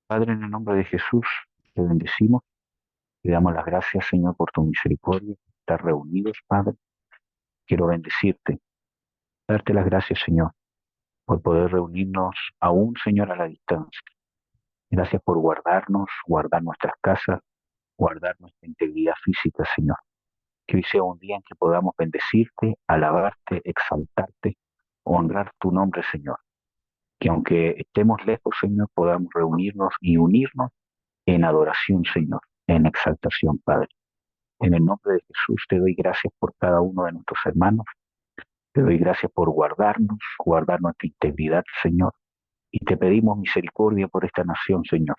Padre, en el nombre de Jesús, te bendecimos, te damos las gracias, Señor, por tu misericordia, estar reunidos, Padre. Quiero bendecirte, darte las gracias, Señor, por poder reunirnos aún, Señor, a la distancia. Gracias por guardarnos, guardar nuestras casas, guardar nuestra integridad física, Señor. Que hoy sea un día en que podamos bendecirte, alabarte, exaltarte, honrar tu nombre, Señor. Que aunque estemos lejos, Señor, podamos reunirnos y unirnos en adoración, Señor, en exaltación, Padre. En el nombre de Jesús te doy gracias por cada uno de nuestros hermanos. Te doy gracias por guardarnos, guardar nuestra integridad, Señor. Y te pedimos misericordia por esta nación, Señor.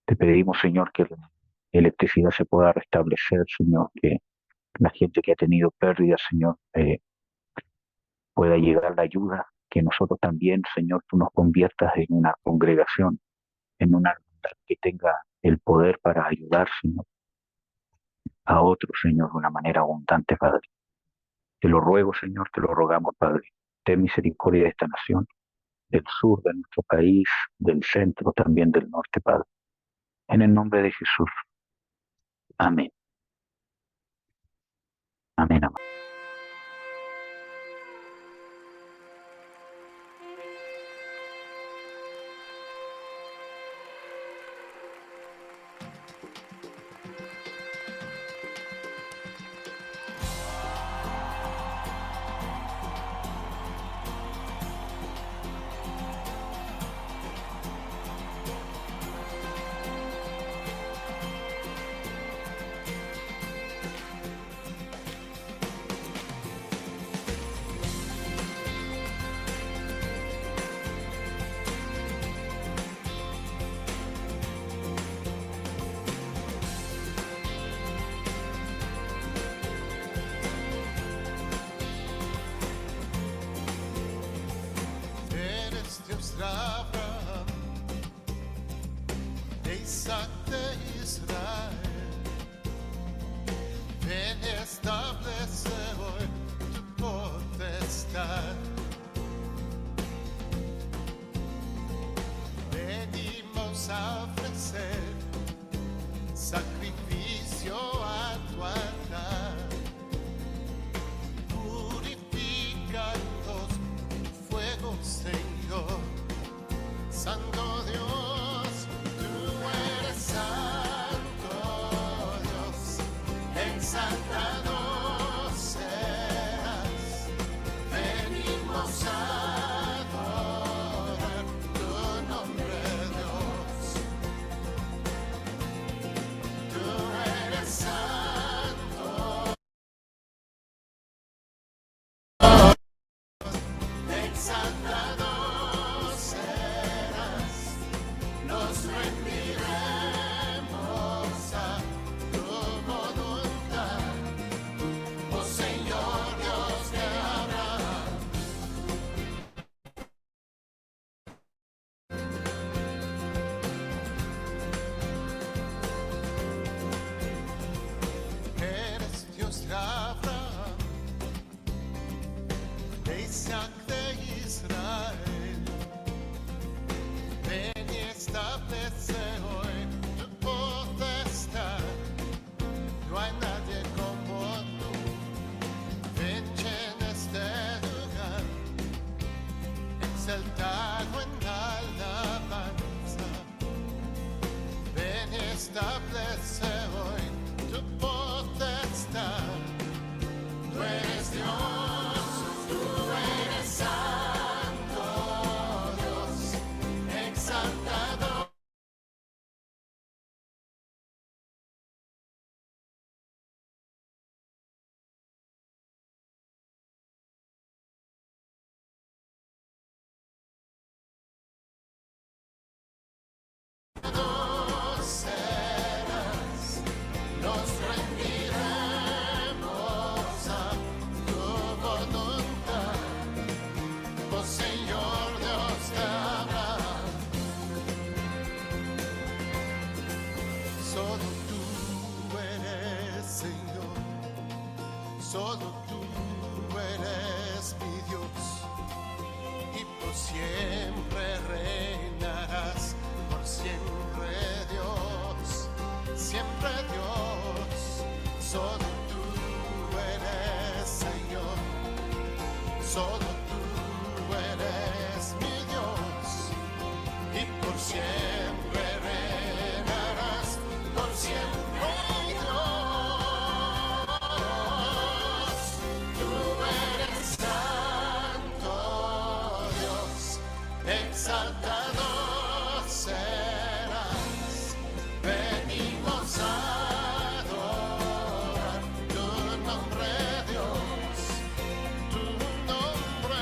Te pedimos, Señor, que la electricidad se pueda restablecer, Señor, que la gente que ha tenido pérdidas, Señor, pueda llegar la ayuda, que nosotros también, Señor, tú nos conviertas en una congregación, en una hermandad que tenga el poder para ayudar, Señor, a otros, Señor, de una manera abundante, Padre. Te lo ruego, Señor, te lo rogamos, Padre. Ten misericordia de esta nación, del sur de nuestro país, del centro, también del norte, Padre. En el nombre de Jesús. Amén. Amén, amén. Eres Dios de Abraham, de Isaac, de Israel. Ven y establece hoy tu potestad. Venimos a ofrecer sacrificio a tu altar. Purificados fuego, Señor. Santo Dios, tú eres santo Dios, exaltado serás. Venimos a adorar tu nombre, Dios. Tú eres santo, exaltado serás. Nos rendiremos a tu voluntad, oh Señor Dios de Abraham. Eres Dios de Abraham, de Isaac, de Israel. Ven y establece hoy tu potestad. No hay nadie como tú. Ven, llena este lugar, exaltado en alabanza. Ven y establece hoy tu potestad. Tú eres Dios, tú eres santo Dios, exaltado. Serás, nos rendiremos a tu voluntad, oh Señor Dios de Abraham. Solo tú eres Señor, solo tú eres mi Dios, y por siempre reinarás, por siempre. siempre Dios, siempre Dios, solo tú eres Señor, solo tú eres mi Dios, y por siempre reinarás, por siempre Dios, tú eres santo Dios, exaltado serás, venimos a adorar tu nombre Dios, tu nombre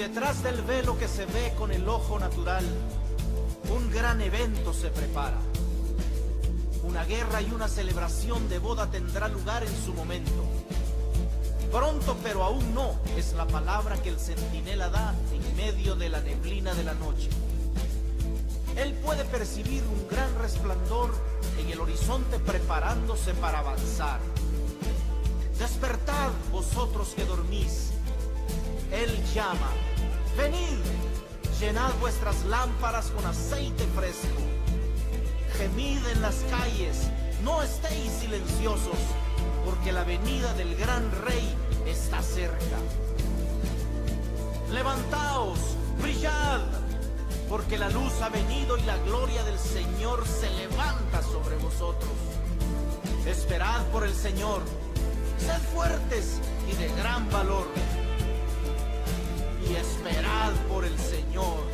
detrás del velo que se ve con el ojo natural, un gran evento se prepara. Una guerra y una celebración de boda tendrá lugar en su momento. Pronto, pero aún no, es la palabra que el centinela da en medio de la neblina de la noche. Él puede percibir un gran resplandor en el horizonte preparándose para avanzar. Despertad, vosotros que dormís. Él llama, venid, llenad vuestras lámparas con aceite fresco. Gemid en las calles, no estéis silenciosos, porque la venida del gran rey está cerca. Levantaos, brillad, porque la luz ha venido y la gloria del Señor se levanta sobre vosotros. Esperad por el Señor, sed fuertes y de gran valor, y esperad por el Señor.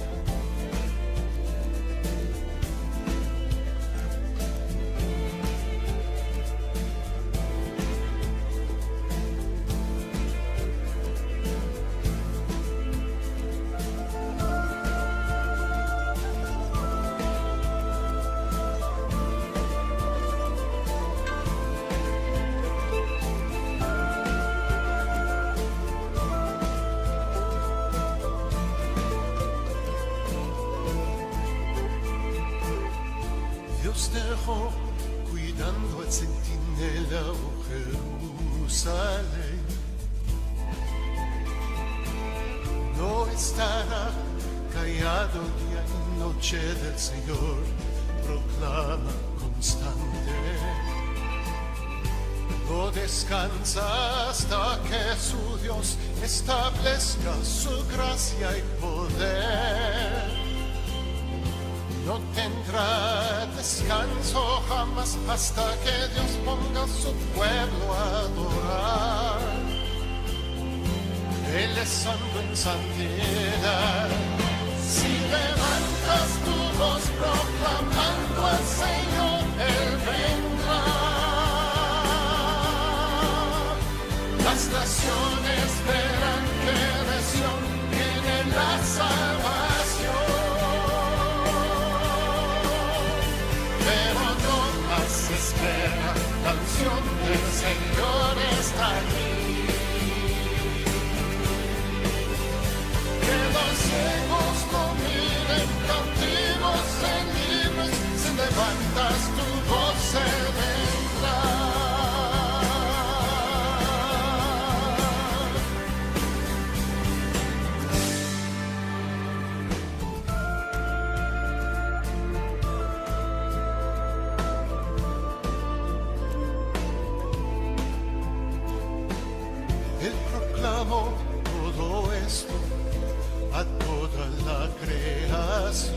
Dios dejó cuidando al centinela, oh Jerusalén. No estará callado día y noche del Señor, proclama constante. No descansa hasta que su Dios establezca su gracia y poder. No tendrá descanso jamás hasta que Dios ponga a su pueblo a adorar. Él es santo en santidad. Si levantas tu voz proclamando al Señor, Él vendrá. Las naciones verán que de Sión viene la salvación. Espera, la unción del Señor está aquí. Que los ciegos no miren, cautivos en libres, si levantas tu voz se vendrá. Todo esto a toda la creación,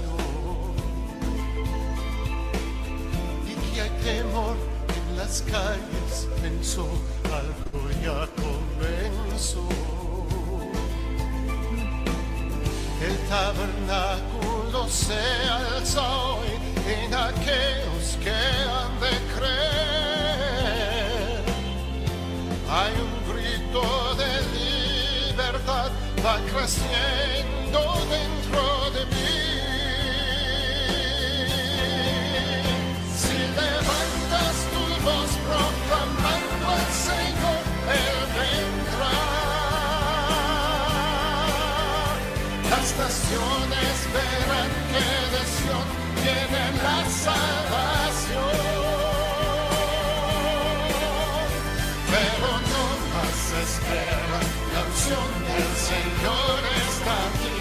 y que hay temor en las calles, pensó, algo ya comenzó. El tabernáculo se alza hoy en aquellos que han de creer. Hay un grito de libertad, va creciendo dentro de mí. Si levantas tu voz proclamando al Señor, Él vendrá. Las naciones verán que de Sión viene la salvación. Pero no más espera, la unción del Señor está aquí.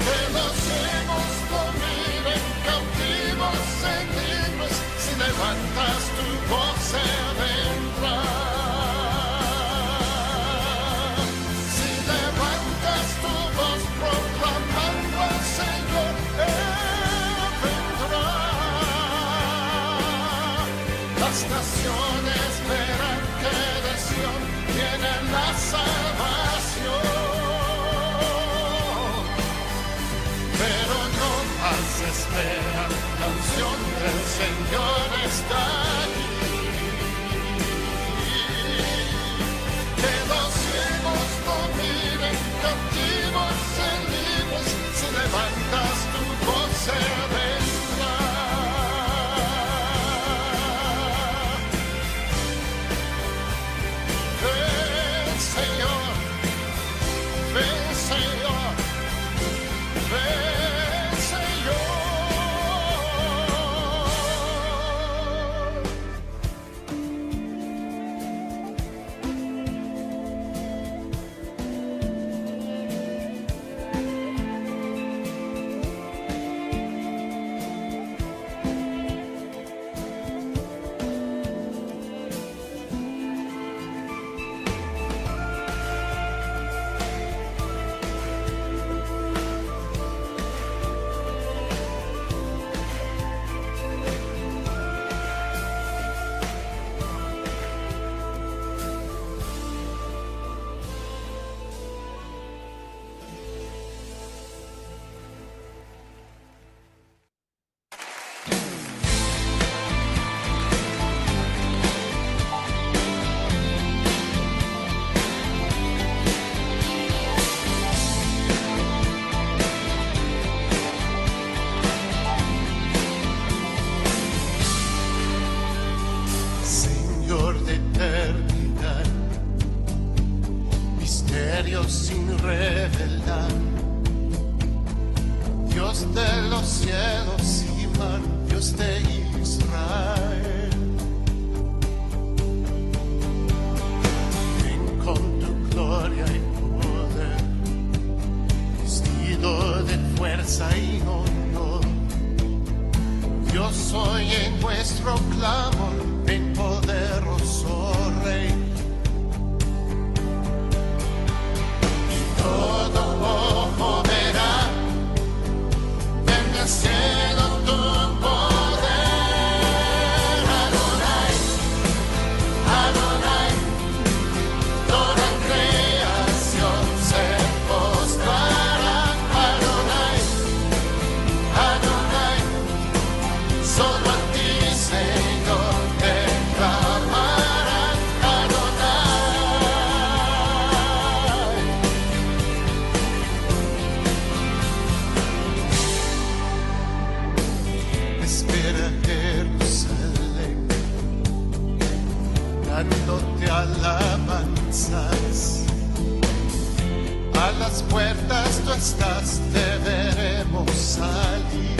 Que los ciegos no miren, cautivos en libres, si levantas tu voz se vendrá. Si levantas tu voz proclamando al Señor, Él vendrá. Las naciones verán que de Sión viene la salvación. Pero no más espera, la unción del Señor está aquí. Que los cielos misterios sin revelar. Dios de los cielos y mar, Dios de Israel. Ven con tu gloria y poder, vestido de fuerza y honor. Dios oye nuestro clamor, ven poderoso Rey. Y todo ojo verá en el cielo tu poder. Adonai, Adonai, toda creación se postrará. Adonai, Adonai, solo a ti, Señor, te clamarán. Adonai. Espera Jerusalén, dándote alabanzas. A las puertas tú estás, te veremos salir.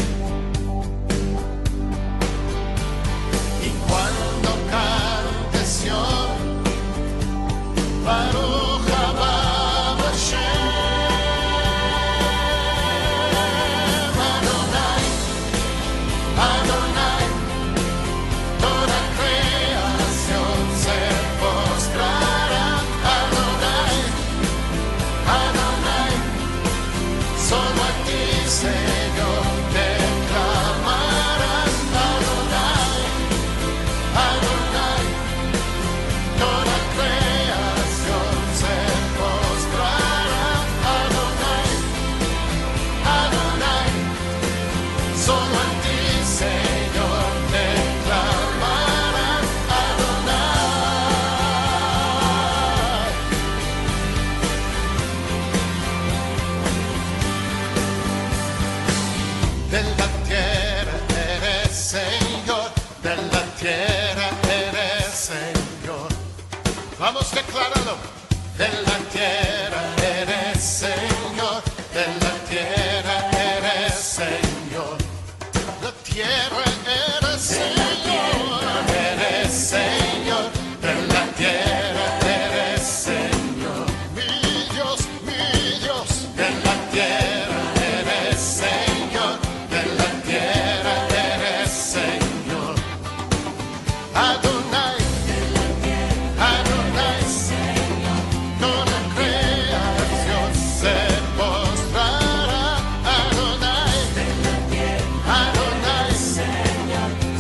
Y cuando cante Sion, Baruch haba Hashem. Adonai, Adonai, toda creación se postrará. Adonai, Adonai, solo a ti, Señor, te clamarán. Adonai, Adonai, toda creación se postrará. Adonai, Adonai, solo a ti, Señor, te clamarán. Adonai. De la tierra eres Señor, de la tierra eres Señor. Vamos, decláralo. De la tierra eres Señor, de la tierra eres Señor. La tierra eres Señor, eres Señor, de la tierra eres Señor. Mi Dios, de la tierra eres Señor, de la tierra eres Señor. Adonai, Adonai, toda creación se postrará. Adonai, Adonai,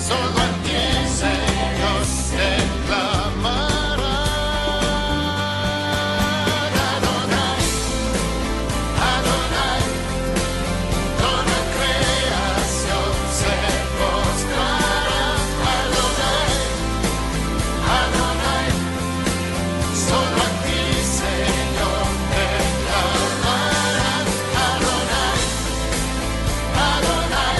solo a ti, Señor, te clamarán. Adonai, Adonai, toda creación se postrará. Adonai, Adonai, solo a ti, Señor, te clamarán. Adonai, Adonai,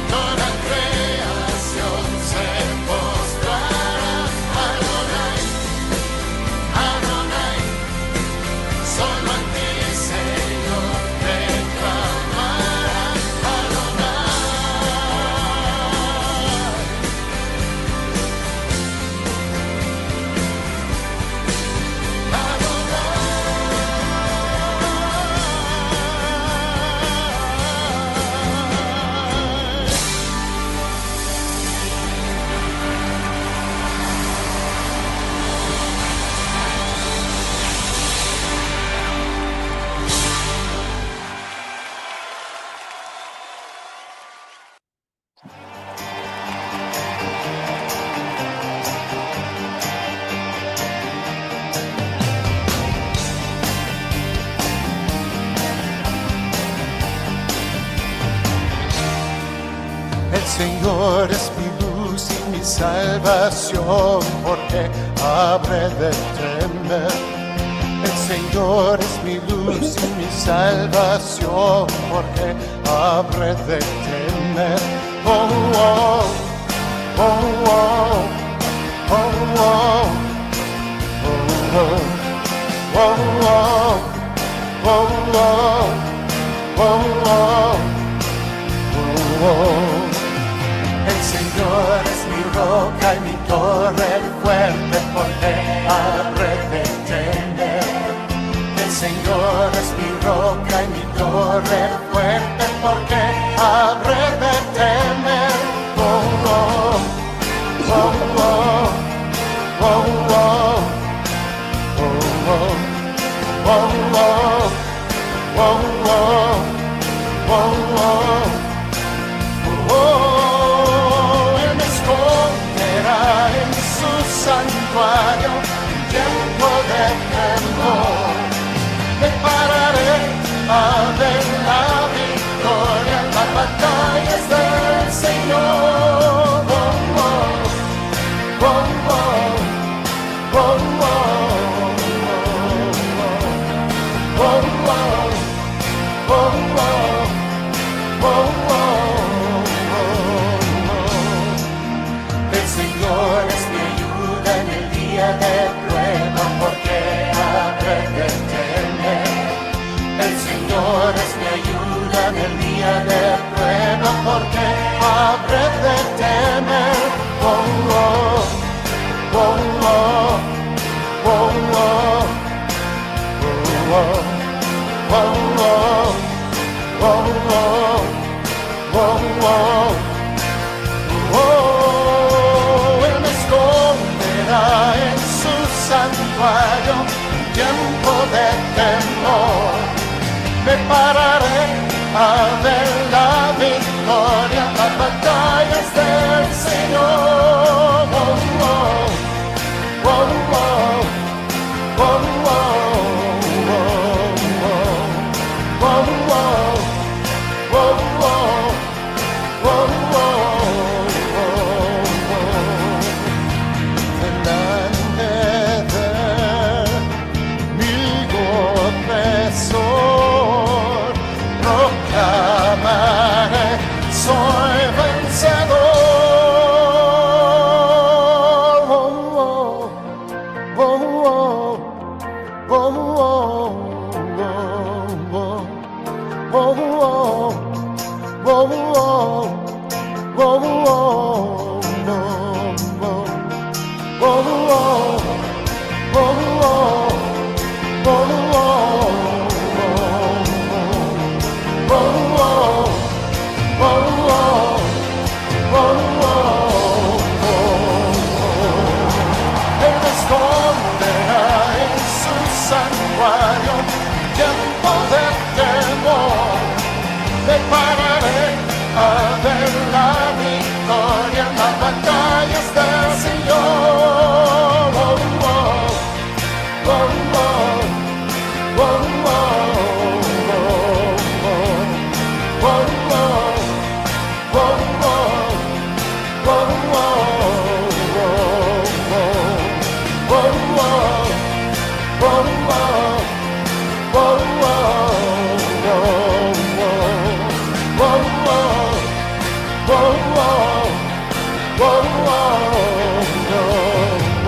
toda creación se postrará. Adonai, Adonai, solo a ti, Señor, te clamarán. Adonai. El Señor es mi luz y mi salvación, porque habré de temer. El Señor es mi luz y mi salvación, porque habré de temer. Oh, oh, oh, oh, oh, oh, oh, oh. oh, oh, oh, oh, oh, oh, oh. El Señor es mi roca y mi torre fuerte, porque habré de temer. El Señor es mi roca y mi torre fuerte, porque habré de temer. Oh, oh, oh, oh, oh, oh, oh, oh, oh, oh, oh, oh. Él me esconderá en su santuario en tiempo de temor. Me pararé a ver la victoria, las batallas del Señor. Oh, oh, oh, oh, oh, oh, oh, oh, oh, oh, oh. El Señor es mi ayuda en el día de prueba, porque habré de temer. El Señor es mi ayuda en el día de prueba, porque habré de temer. Oh, oh, oh, oh, oh, oh, oh, oh, oh, oh, oh, oh. Oh, Él me esconderá en su santuario en tiempo de temor. Me pararé a ver la victoria, las batallas del Señor. Oh, oh, oh, oh, oh, oh, oh, oh, oh, oh, oh, oh. Soy vencedor. Oh, oh, oh, oh, oh, oh, oh, santuario, tiempo de temor. Me pararé a ver la victoria, las batallas del Señor. Oh, oh, oh, oh, oh, oh, oh, oh,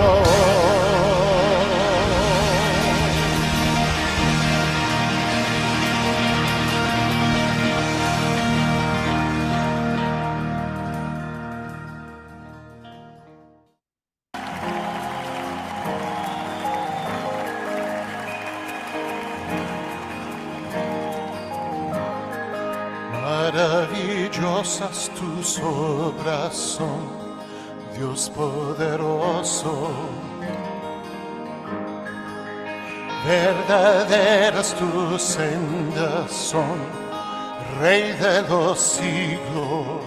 oh, Maravillosas tus obras son, Dios poderoso. Verdaderas tus sendas son, Rey de los siglos.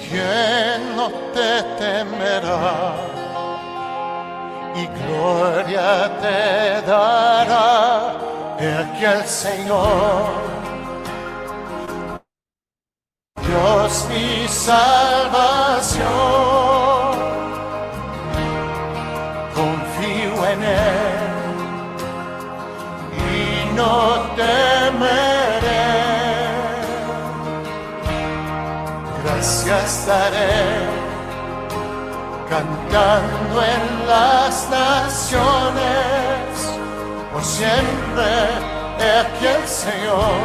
¿Quién no te temerá y gloria te dará? He aquí el Señor, Dios mi salvación. Confío en Él y no temeré. Gracias daré cantando en las naciones. Por siempre, he aquí el Señor,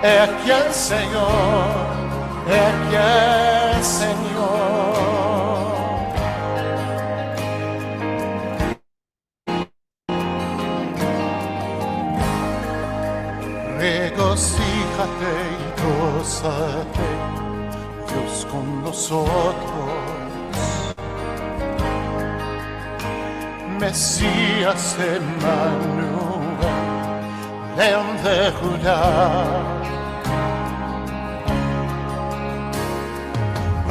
he aquí el Señor, he aquí el Señor. Regocíjate y gózate, Dios con nosotros. Mesías Emmanuel, León de Judá.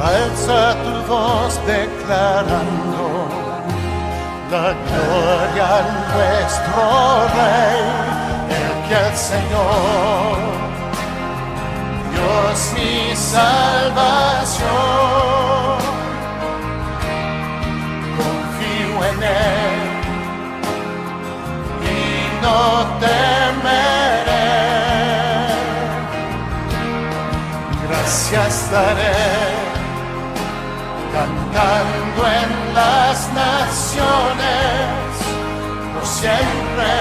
Alza tu voz declarando la gloria a nuestro Rey, el que el Señor, Dios mi salvación. Confío en Él y no temeré. Gracias daré, cantando en las naciones. Por siempre,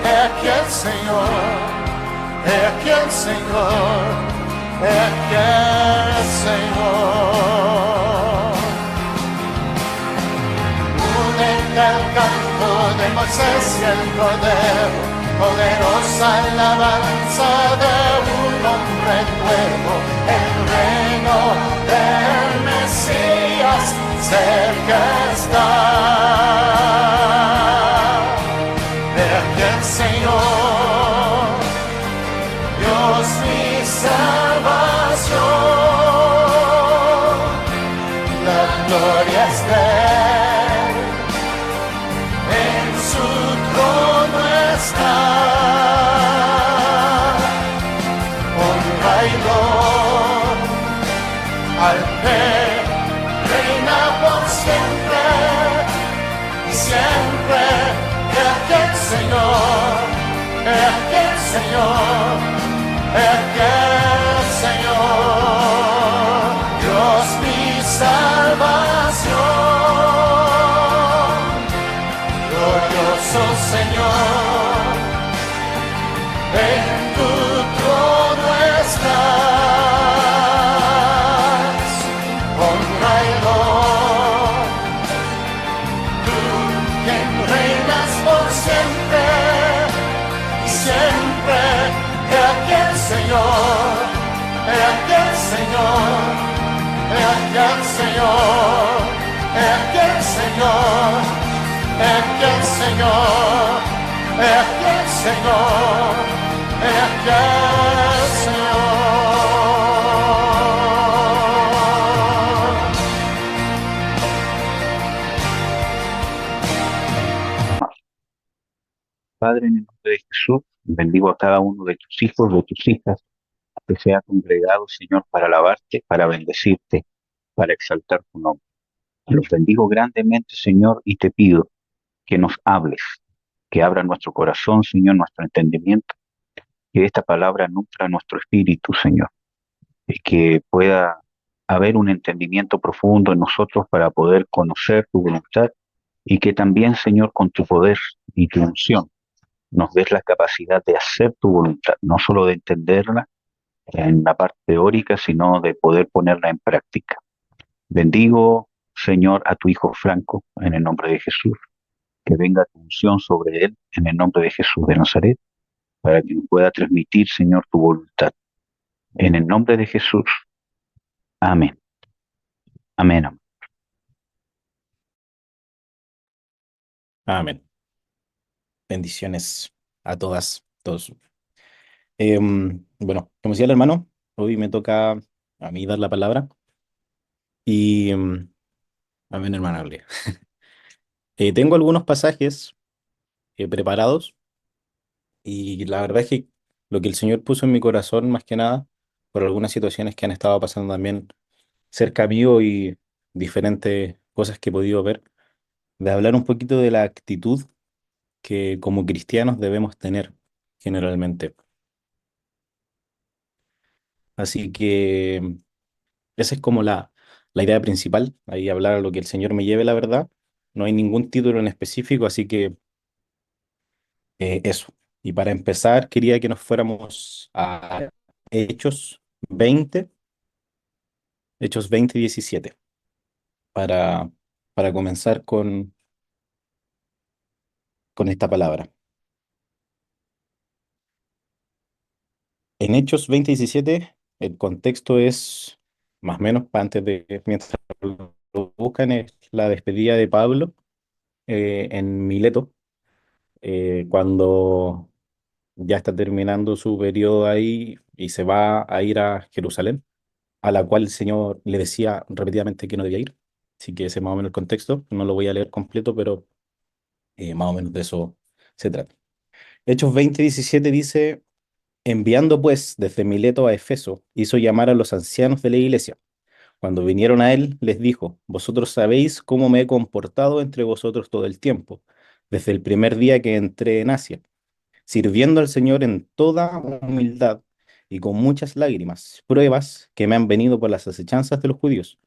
he aquí el Señor, he aquí el Señor, he aquí el Señor. Únete al canto de Moisés y el Cordero, poderosa alabanza de un hombre nuevo, el reino del Mesías cerca está. De aquel Señor, Dios mi salvación, la gloria es de Él, en su trono está. Honra y honor al que reina por siempre y siempre. He aquí el Señor, he aquí el Señor, he aquí el Señor, Dios mi salvación. Glorioso Señor, en tu trono estás. Honra y honor, tú quien reinas por siempre y siempre. He aquí el Señor, he aquí el Señor, he aquí el Señor, he aquí el Señor, he aquí el Señor, he aquí el Señor, he aquí el Señor. Padre, en el nombre de Jesús, bendigo a cada uno de tus hijos, de tus hijas, que se ha congregado, Señor, para alabarte, para bendecirte, para exaltar tu nombre. Los bendigo grandemente, Señor, y te pido que nos hables, que abra nuestro corazón, Señor, nuestro entendimiento, que esta palabra nutra nuestro espíritu, Señor, y que pueda haber un entendimiento profundo en nosotros para poder conocer tu voluntad y que también, Señor, con tu poder y tu unción nos des la capacidad de hacer tu voluntad, no solo de entenderla en la parte teórica, sino de poder ponerla en práctica. Bendigo, Señor, a tu hijo Franco, en el nombre de Jesús, que venga tu unción sobre él, en el nombre de Jesús de Nazaret, para que nos pueda transmitir, Señor, tu voluntad. En el nombre de Jesús. Amén. Amén. Amén. Amén. Bendiciones a todas, todos. Bueno, como decía el hermano, hoy me toca a mí dar la palabra. Y amén, hermana Gloria. Tengo algunos pasajes preparados y la verdad es que lo que el Señor puso en mi corazón, más que nada, por algunas situaciones que han estado pasando también cerca mío y diferentes cosas que he podido ver, de hablar un poquito de la actitud que como cristianos debemos tener generalmente. Así que esa es como la la idea principal, ahí hablar a lo que el Señor me lleve, la verdad. No hay ningún título en específico, así que eso. Y para empezar, quería que nos fuéramos a Hechos 20, Hechos 20 y 17, para, para comenzar con esta palabra. En Hechos 20 y 17, el contexto es, más o menos, antes de, mientras lo buscan, es la despedida de Pablo en Mileto, cuando ya está terminando su periodo ahí y se va a ir a Jerusalén, a la cual el Señor le decía repetidamente que no debía ir. Así que ese es más o menos el contexto. No lo voy a leer completo, pero más o menos de eso se trata. Hechos 20:17 dice, enviando pues desde Mileto a Efeso, hizo llamar a los ancianos de la iglesia. Cuando vinieron a él, les dijo, vosotros sabéis cómo me he comportado entre vosotros todo el tiempo, desde el primer día que entré en Asia, sirviendo al Señor en toda humildad y con muchas lágrimas, pruebas que me han venido por las acechanzas de los judíos.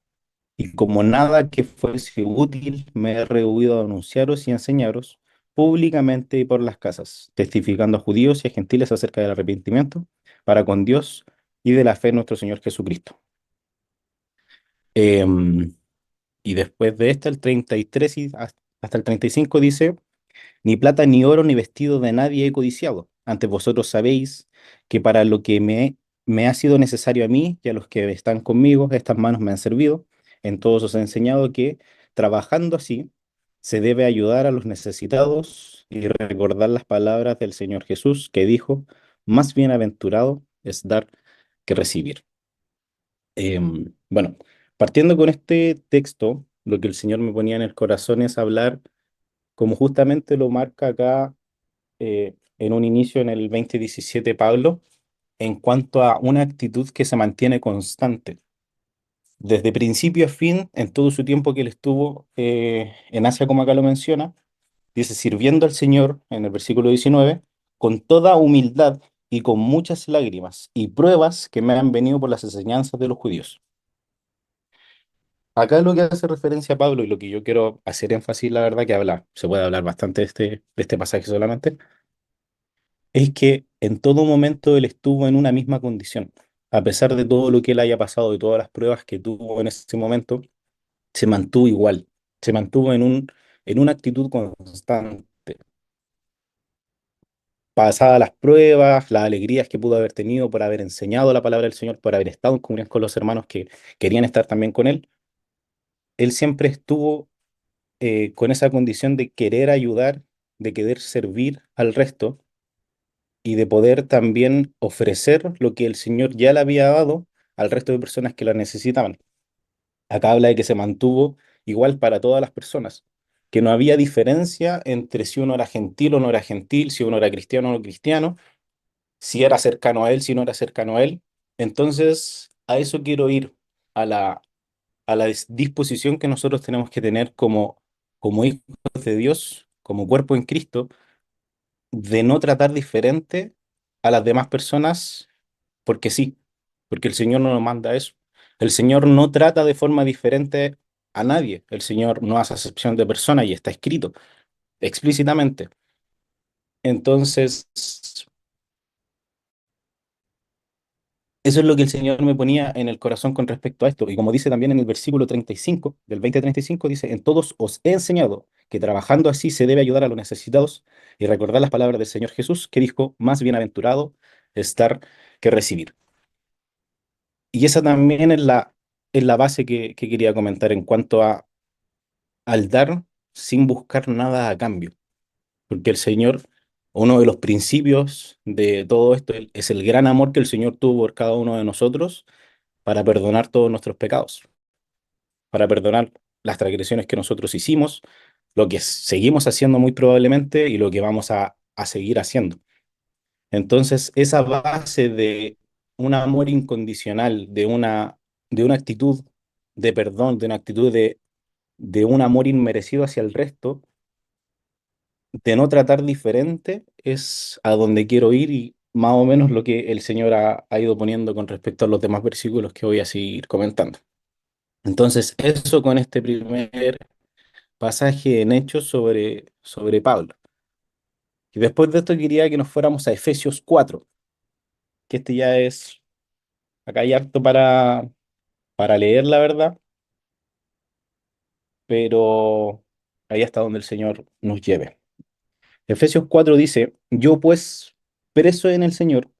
Y como nada que fuese útil, me he rehuido a anunciaros y enseñaros públicamente y por las casas, testificando a judíos y a gentiles acerca del arrepentimiento para con Dios y de la fe en nuestro Señor Jesucristo. Em, y después de este, el 33 y hasta el 35 dice, ni plata, ni oro, ni vestido de nadie he codiciado. Antes vosotros sabéis que para lo que me ha sido necesario a mí y a los que están conmigo, estas manos me han servido. En todos os he enseñado que trabajando así se debe ayudar a los necesitados y recordar las palabras del Señor Jesús que dijo, más bienaventurado es dar que recibir. Bueno, partiendo con este texto, lo que el Señor me ponía en el corazón es hablar, como justamente lo marca acá en un inicio en el 2017 Pablo, en cuanto a una actitud que se mantiene constante. Desde principio a fin, en todo su tiempo que él estuvo en Asia, como acá lo menciona, dice, sirviendo al Señor, en el versículo 19, con toda humildad y con muchas lágrimas y pruebas que me han venido por las enseñanzas de los judíos. Acá lo que hace referencia a Pablo y lo que yo quiero hacer énfasis, la verdad, que habla, se puede hablar bastante de este pasaje solamente, es que en todo momento él estuvo en una misma condición. A pesar de todo lo que él haya pasado y todas las pruebas que tuvo en ese momento, se mantuvo igual, se mantuvo en una actitud constante. Pasadas las pruebas, las alegrías que pudo haber tenido por haber enseñado la palabra del Señor, por haber estado en comunión con los hermanos que querían estar también con él siempre estuvo con esa condición de querer ayudar, de querer servir al resto y de poder también ofrecer lo que el Señor ya le había dado al resto de personas que la necesitaban. Acá habla de que se mantuvo igual para todas las personas, que no había diferencia entre si uno era gentil o no era gentil, si uno era cristiano o no cristiano, si era cercano a él, si no era cercano a él. Entonces, a eso quiero ir, a la disposición que nosotros tenemos que tener como hijos de Dios, como cuerpo en Cristo, de no tratar diferente a las demás personas porque sí, porque el Señor no nos manda eso. El Señor no trata de forma diferente a nadie. El Señor no hace acepción de persona y está escrito explícitamente. Entonces, eso es lo que el Señor me ponía en el corazón con respecto a esto. Y como dice también en el versículo 35, del 20 al 35, dice, en todos os he enseñado que trabajando así se debe ayudar a los necesitados y recordar las palabras del Señor Jesús que dijo, más bienaventurado es dar que recibir. Y esa también es la base que quería comentar en cuanto al dar sin buscar nada a cambio. Porque el Señor, uno de los principios de todo esto es el gran amor que el Señor tuvo por cada uno de nosotros para perdonar todos nuestros pecados, para perdonar las transgresiones que nosotros hicimos, lo que seguimos haciendo muy probablemente y lo que vamos a seguir haciendo. Entonces, esa base de un amor incondicional, de una actitud de perdón, de una actitud de un amor inmerecido hacia el resto, de no tratar diferente, es a donde quiero ir y más o menos lo que el Señor ha ido poniendo con respecto a los demás versículos que voy a seguir comentando. Entonces, eso con este primer pasaje en Hechos sobre Pablo. Y después de esto quería que nos fuéramos a Efesios 4, que este ya es, acá hay harto para leer, la verdad, pero ahí hasta donde el Señor nos lleve. Efesios 4 dice, yo pues, preso en el Señor,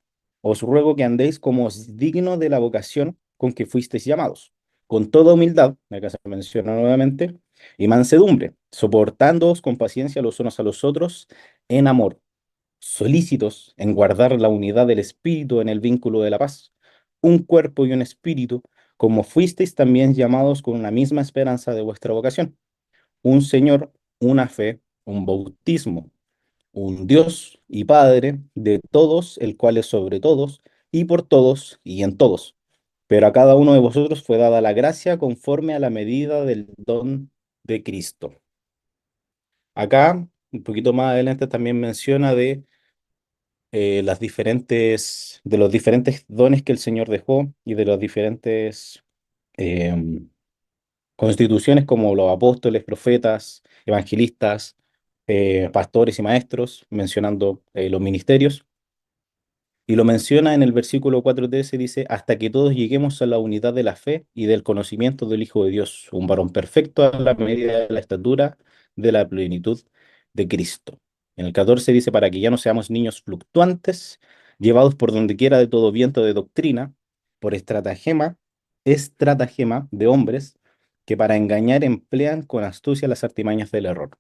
os ruego que andéis como es digno de la vocación con que fuisteis llamados, con toda humildad, acá se menciona nuevamente, y mansedumbre, soportándoos con paciencia los unos a los otros en amor, solícitos en guardar la unidad del Espíritu en el vínculo de la paz, un cuerpo y un espíritu, como fuisteis también llamados con una misma esperanza de vuestra vocación, un Señor, una fe, un bautismo, un Dios y Padre de todos, el cual es sobre todos, y por todos, y en todos. Pero a cada uno de vosotros fue dada la gracia conforme a la medida del don de Cristo. Acá, un poquito más adelante, también menciona de los diferentes dones que el Señor dejó y de las diferentes em, constituciones como los apóstoles, profetas, evangelistas, pastores y maestros, mencionando los ministerios. Y lo menciona en el versículo 4:13, dice, hasta que todos lleguemos a la unidad de la fe y del conocimiento del Hijo de Dios, un varón perfecto a la medida de la estatura de la plenitud de Cristo. En el 14 dice, para que ya no seamos niños fluctuantes, llevados por donde quiera de todo viento de doctrina, por estratagema de hombres que para engañar emplean con astucia las artimañas del error.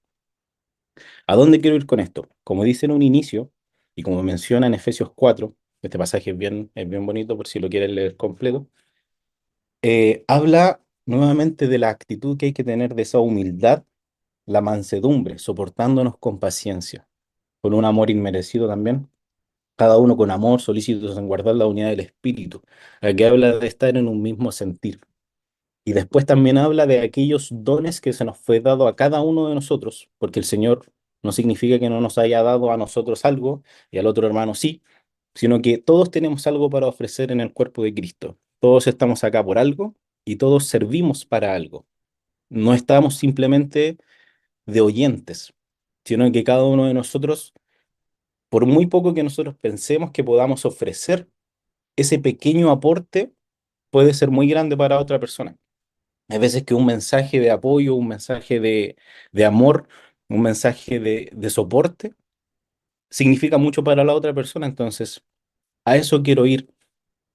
¿A dónde quiero ir con esto? Como dice en un inicio, y como menciona en Efesios 4, este pasaje es bien bonito por si lo quieren leer completo, habla nuevamente de la actitud que hay que tener de esa humildad, la mansedumbre, soportándonos con paciencia, con un amor inmerecido también, cada uno con amor, solícitos en guardar la unidad del espíritu. Aquí habla de estar en un mismo sentir. Y después también habla de aquellos dones que se nos fue dado a cada uno de nosotros, porque el Señor no significa que no nos haya dado a nosotros algo y al otro hermano sí, sino que todos tenemos algo para ofrecer en el cuerpo de Cristo. Todos estamos acá por algo y todos servimos para algo. No estamos simplemente de oyentes, sino que cada uno de nosotros, por muy poco que nosotros pensemos que podamos ofrecer, ese pequeño aporte puede ser muy grande para otra persona. Hay veces que un mensaje de apoyo, un mensaje de amor, un mensaje de soporte significa mucho para la otra persona. Entonces, a eso quiero ir.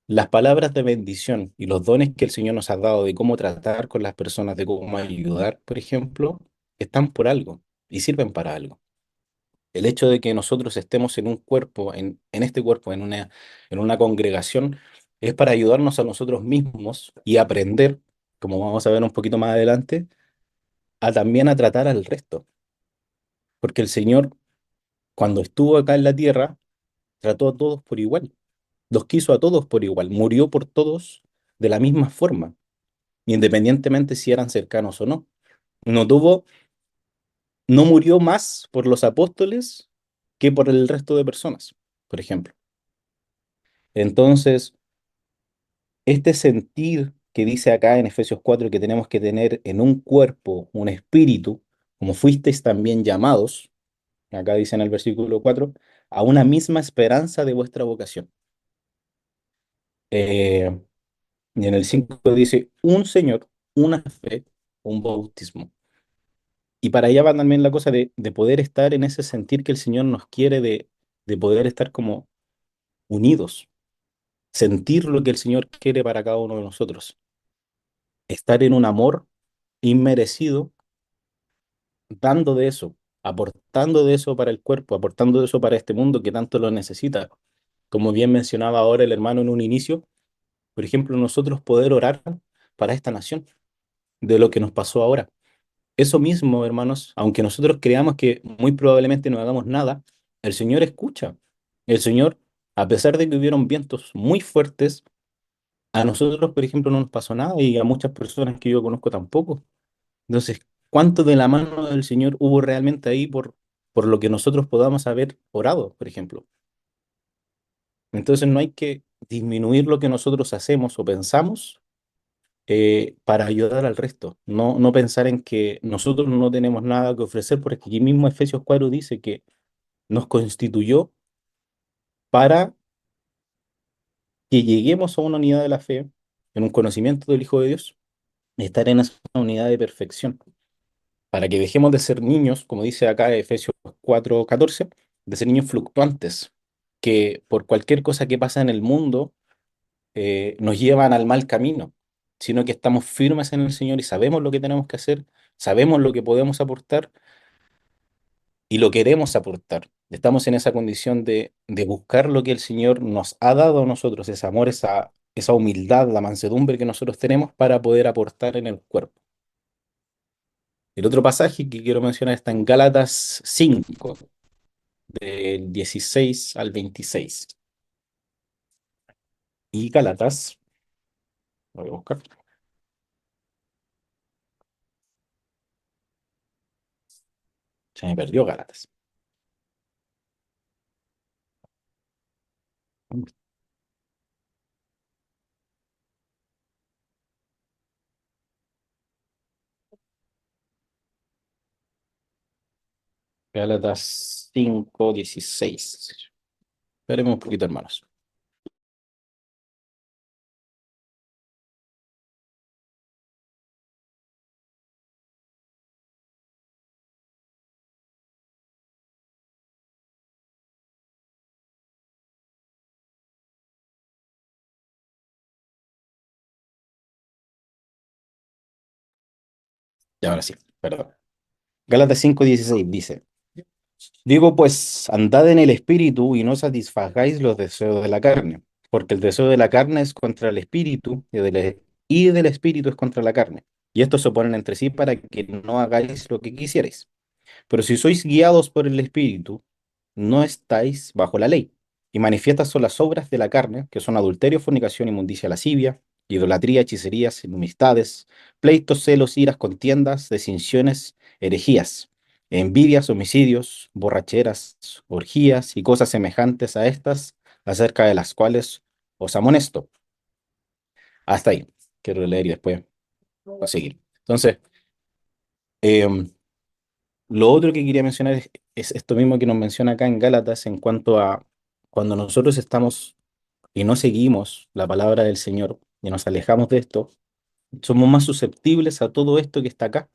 Las palabras de bendición y los dones que el Señor nos ha dado de cómo tratar con las personas, de cómo ayudar, por ejemplo, están por algo y sirven para algo. El hecho de que nosotros estemos en un cuerpo, en este cuerpo, en una congregación, es para ayudarnos a nosotros mismos y aprender, como vamos a ver un poquito más adelante, a también a tratar al resto. Porque el Señor, cuando estuvo acá en la tierra, trató a todos por igual. Los quiso a todos por igual. Murió por todos de la misma forma, independientemente si eran cercanos o no. No tuvo, no murió más por los apóstoles que por el resto de personas, por ejemplo. Entonces, este sentir que dice acá en Efesios 4 que tenemos que tener en un cuerpo, un espíritu, como fuisteis también llamados, acá dice en el versículo 4, a una misma esperanza de vuestra vocación. Eh, y en el 5 dice, un Señor, una fe, un bautismo. Y para allá va también la cosa de poder estar en ese sentir que el Señor nos quiere de poder estar como unidos, sentir lo que el Señor quiere para cada uno de nosotros, estar en un amor inmerecido, dando de eso, aportando de eso para el cuerpo, aportando de eso para este mundo que tanto lo necesita. Como bien mencionaba ahora el hermano en un inicio, por ejemplo, nosotros poder orar para esta nación, de lo que nos pasó ahora. Eso mismo, hermanos, aunque nosotros creamos que muy probablemente no hagamos nada, el Señor escucha. El Señor, a pesar de que hubieron vientos muy fuertes, a nosotros, por ejemplo, no nos pasó nada y a muchas personas que yo conozco tampoco. Entonces, ¿cuánto de la mano del Señor hubo realmente ahí por lo que nosotros podamos haber orado, por ejemplo? Entonces, no hay que disminuir lo que nosotros hacemos o pensamos para ayudar al resto. No pensar en que nosotros no tenemos nada que ofrecer, porque aquí mismo Efesios 4 dice que nos constituyó para que lleguemos a una unidad de la fe, en un conocimiento del Hijo de Dios, y estar en esa unidad de perfección, para que dejemos de ser niños, como dice acá Efesios 4:14, de ser niños fluctuantes, que por cualquier cosa que pasa en el mundo nos llevan al mal camino, sino que estamos firmes en el Señor y sabemos lo que tenemos que hacer, sabemos lo que podemos aportar y lo queremos aportar. Estamos en esa condición de buscar lo que el Señor nos ha dado a nosotros, ese amor, esa humildad, la mansedumbre que nosotros tenemos para poder aportar en el cuerpo. El otro pasaje que quiero mencionar está en Gálatas 5, del 16 al 26. Y Gálatas, lo voy a buscar. Se me perdió Gálatas. Gálatas 5:16. Esperemos un poquito, hermanos. Y ahora sí, perdón. Gálatas 5:16 dice, digo pues, andad en el espíritu y no satisfagáis los deseos de la carne, porque el deseo de la carne es contra el espíritu y del espíritu es contra la carne. Y estos se oponen entre sí para que no hagáis lo que quisierais. Pero si sois guiados por el espíritu, no estáis bajo la ley. Y manifiestas son las obras de la carne, que son adulterio, fornicación, inmundicia, lascivia, idolatría, hechicerías, enemistades, pleitos, celos, iras, contiendas, desinciones, herejías, envidias, homicidios, borracheras, orgías y cosas semejantes a estas, acerca de las cuales os amonesto. Hasta ahí. Quiero leer y después voy a seguir. Entonces, em, lo otro que quería mencionar es esto mismo que nos menciona acá en Gálatas en cuanto a cuando nosotros estamos y no seguimos la palabra del Señor y nos alejamos de esto, somos más susceptibles a todo esto que está acá.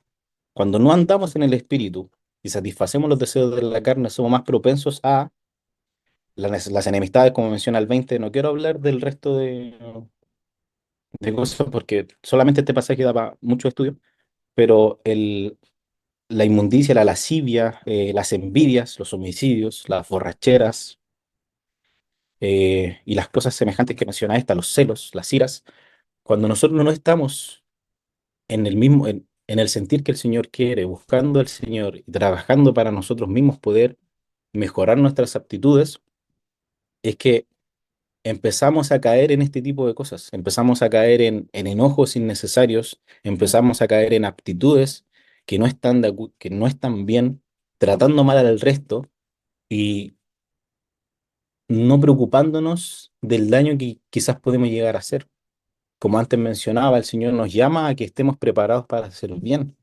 Cuando no andamos en el Espíritu y satisfacemos los deseos de la carne, somos más propensos a las enemistades, como menciona el 20. No quiero hablar del resto de cosas porque solamente este pasaje da para mucho estudio, pero la inmundicia, la lascivia, las envidias, los homicidios, las borracheras y las cosas semejantes que menciona esta, los celos, las iras, cuando nosotros no estamos en el mismo, en el sentir que el Señor quiere, buscando al Señor y trabajando para nosotros mismos poder mejorar nuestras aptitudes, es que empezamos a caer en este tipo de cosas, empezamos a caer en enojos innecesarios, empezamos a caer en aptitudes que no están bien, tratando mal al resto y no preocupándonos del daño que quizás podemos llegar a hacer. Como antes mencionaba, el Señor nos llama a que estemos preparados para hacer bien,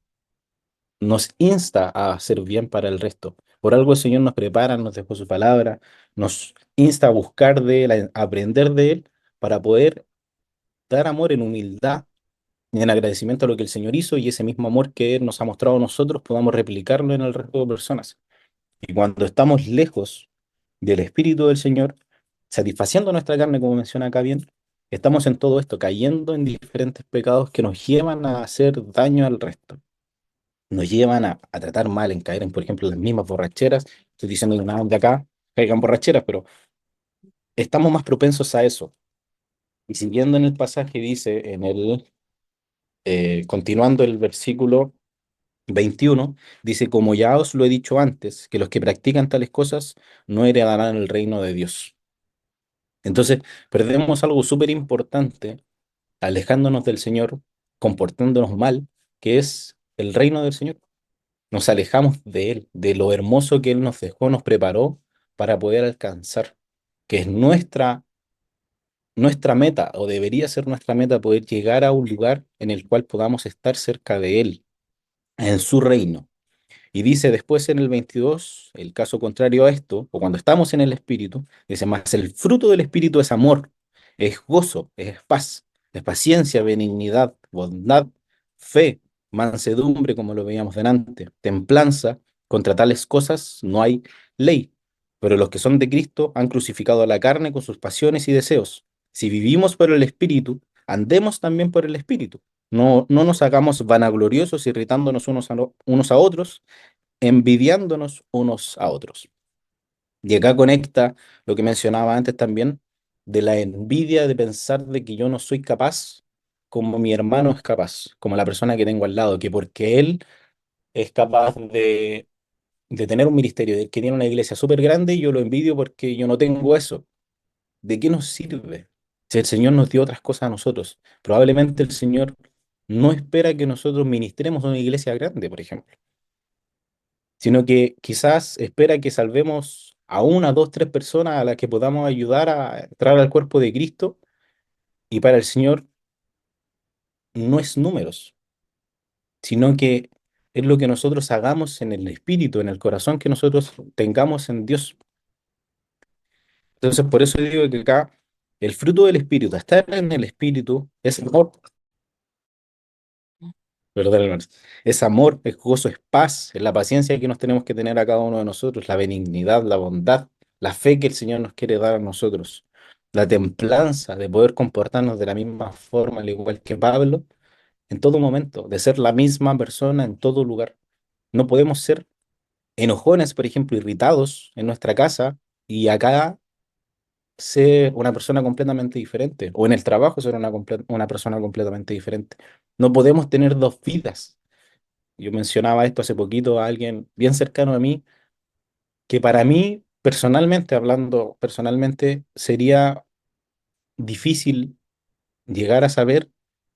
nos insta a hacer bien para el resto. Por algo el Señor nos prepara, nos dejó su palabra, nos insta a buscar de Él, a aprender de Él, para poder dar amor en humildad y en agradecimiento a lo que el Señor hizo y ese mismo amor que Él nos ha mostrado a nosotros podamos replicarlo en el resto de personas. Y cuando estamos lejos del Espíritu del Señor, satisfaciendo nuestra carne, como menciona acá bien, estamos en todo esto, cayendo en diferentes pecados que nos llevan a hacer daño al resto. Nos llevan a tratar mal, en caer en, por ejemplo, las mismas borracheras. Estoy diciendo que nada de acá caigan borracheras, pero estamos más propensos a eso. Y siguiendo en el pasaje, dice continuando el versículo 21 dice, como ya os lo he dicho antes, que los que practican tales cosas no heredarán el reino de Dios. Entonces, perdemos algo súper importante alejándonos del Señor, comportándonos mal, que es el reino del Señor. Nos alejamos de Él, de lo hermoso que Él nos dejó, nos preparó para poder alcanzar, que es nuestra meta, o debería ser nuestra meta, poder llegar a un lugar en el cual podamos estar cerca de Él, en su reino. Y dice después en el 22 el caso contrario a esto, o cuando estamos en el Espíritu, dice, más el fruto del Espíritu es amor, es gozo, es paz, es paciencia, benignidad, bondad, fe, mansedumbre, como lo veíamos delante, templanza, contra tales cosas no hay ley. Pero los que son de Cristo han crucificado a la carne con sus pasiones y deseos. Si vivimos por el Espíritu, andemos también por el Espíritu. No nos hagamos vanagloriosos, irritándonos unos a otros, envidiándonos unos a otros. Y acá conecta lo que mencionaba antes también, de la envidia de pensar de que yo no soy capaz como mi hermano es capaz, como la persona que tengo al lado, que porque él es capaz de tener un ministerio, de que tiene una iglesia súper grande, y yo lo envidio porque yo no tengo eso. ¿De qué nos sirve? Si el Señor nos dio otras cosas a nosotros, probablemente el Señor no espera que nosotros ministremos a una iglesia grande, por ejemplo, sino que quizás espera que salvemos a una, dos, tres personas a las que podamos ayudar a entrar al cuerpo de Cristo, y para el Señor no es números, sino que es lo que nosotros hagamos en el espíritu, en el corazón que nosotros tengamos en Dios. Entonces, por eso digo que acá el fruto del espíritu, estar en el espíritu, es amor, ¿verdad, hermanos? Es amor, es gozo, es paz, es la paciencia que nos tenemos que tener a cada uno de nosotros, la benignidad, la bondad, la fe que el Señor nos quiere dar a nosotros, la templanza de poder comportarnos de la misma forma, al igual que Pablo, en todo momento, de ser la misma persona en todo lugar. No podemos ser enojones, por ejemplo, irritados en nuestra casa, y acá ser una persona completamente diferente, o en el trabajo ser una persona completamente diferente. No podemos tener dos vidas. Yo mencionaba esto hace poquito a alguien bien cercano a mí, que para mí, personalmente, hablando personalmente, sería difícil llegar a saber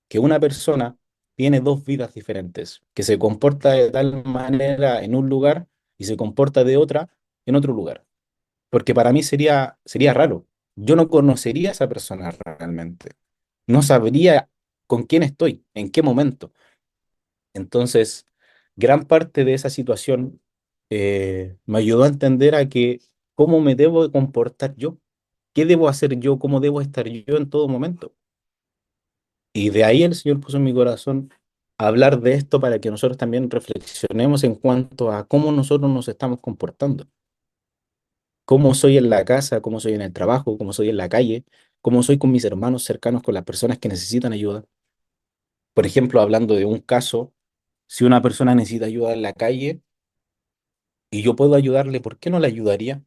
que una persona tiene dos vidas diferentes, que se comporta de tal manera en un lugar y se comporta de otra en otro lugar. Porque para mí sería raro. Yo no conocería a esa persona realmente. No sabría con quién estoy, en qué momento. Entonces, gran parte de esa situación me ayudó a entender a que cómo me debo de comportar yo, qué debo hacer yo, cómo debo estar yo en todo momento. Y de ahí el Señor puso en mi corazón hablar de esto para que nosotros también reflexionemos en cuanto a cómo nosotros nos estamos comportando, cómo soy en la casa, cómo soy en el trabajo, cómo soy en la calle, cómo soy con mis hermanos cercanos, con las personas que necesitan ayuda. Por ejemplo, hablando de un caso, si una persona necesita ayuda en la calle y yo puedo ayudarle, ¿por qué no le ayudaría?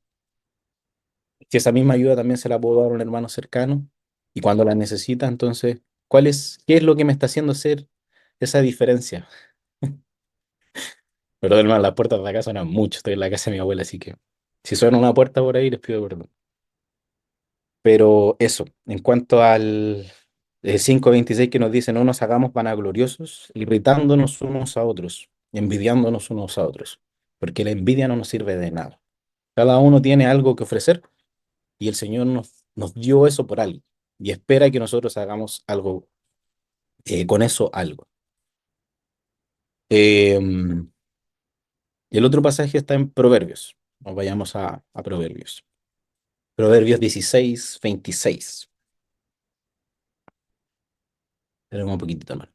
Si esa misma ayuda también se la puedo dar a un hermano cercano y cuando la necesita, entonces, qué es lo que me está haciendo hacer esa diferencia? Perdón, hermano, las puertas de la casa suenan mucho, estoy en la casa de mi abuela, así que si suena una puerta por ahí, les pido perdón. Pero eso, en cuanto al 5:26 que nos dice, no nos hagamos vanagloriosos, irritándonos unos a otros, envidiándonos unos a otros, porque la envidia no nos sirve de nada. Cada uno tiene algo que ofrecer y el Señor nos dio eso por algo y espera que nosotros hagamos algo, con eso algo. Em, y el otro pasaje está en Proverbios. Nos vayamos a Proverbios. Proverbios 16:26. Tenemos un poquitito más.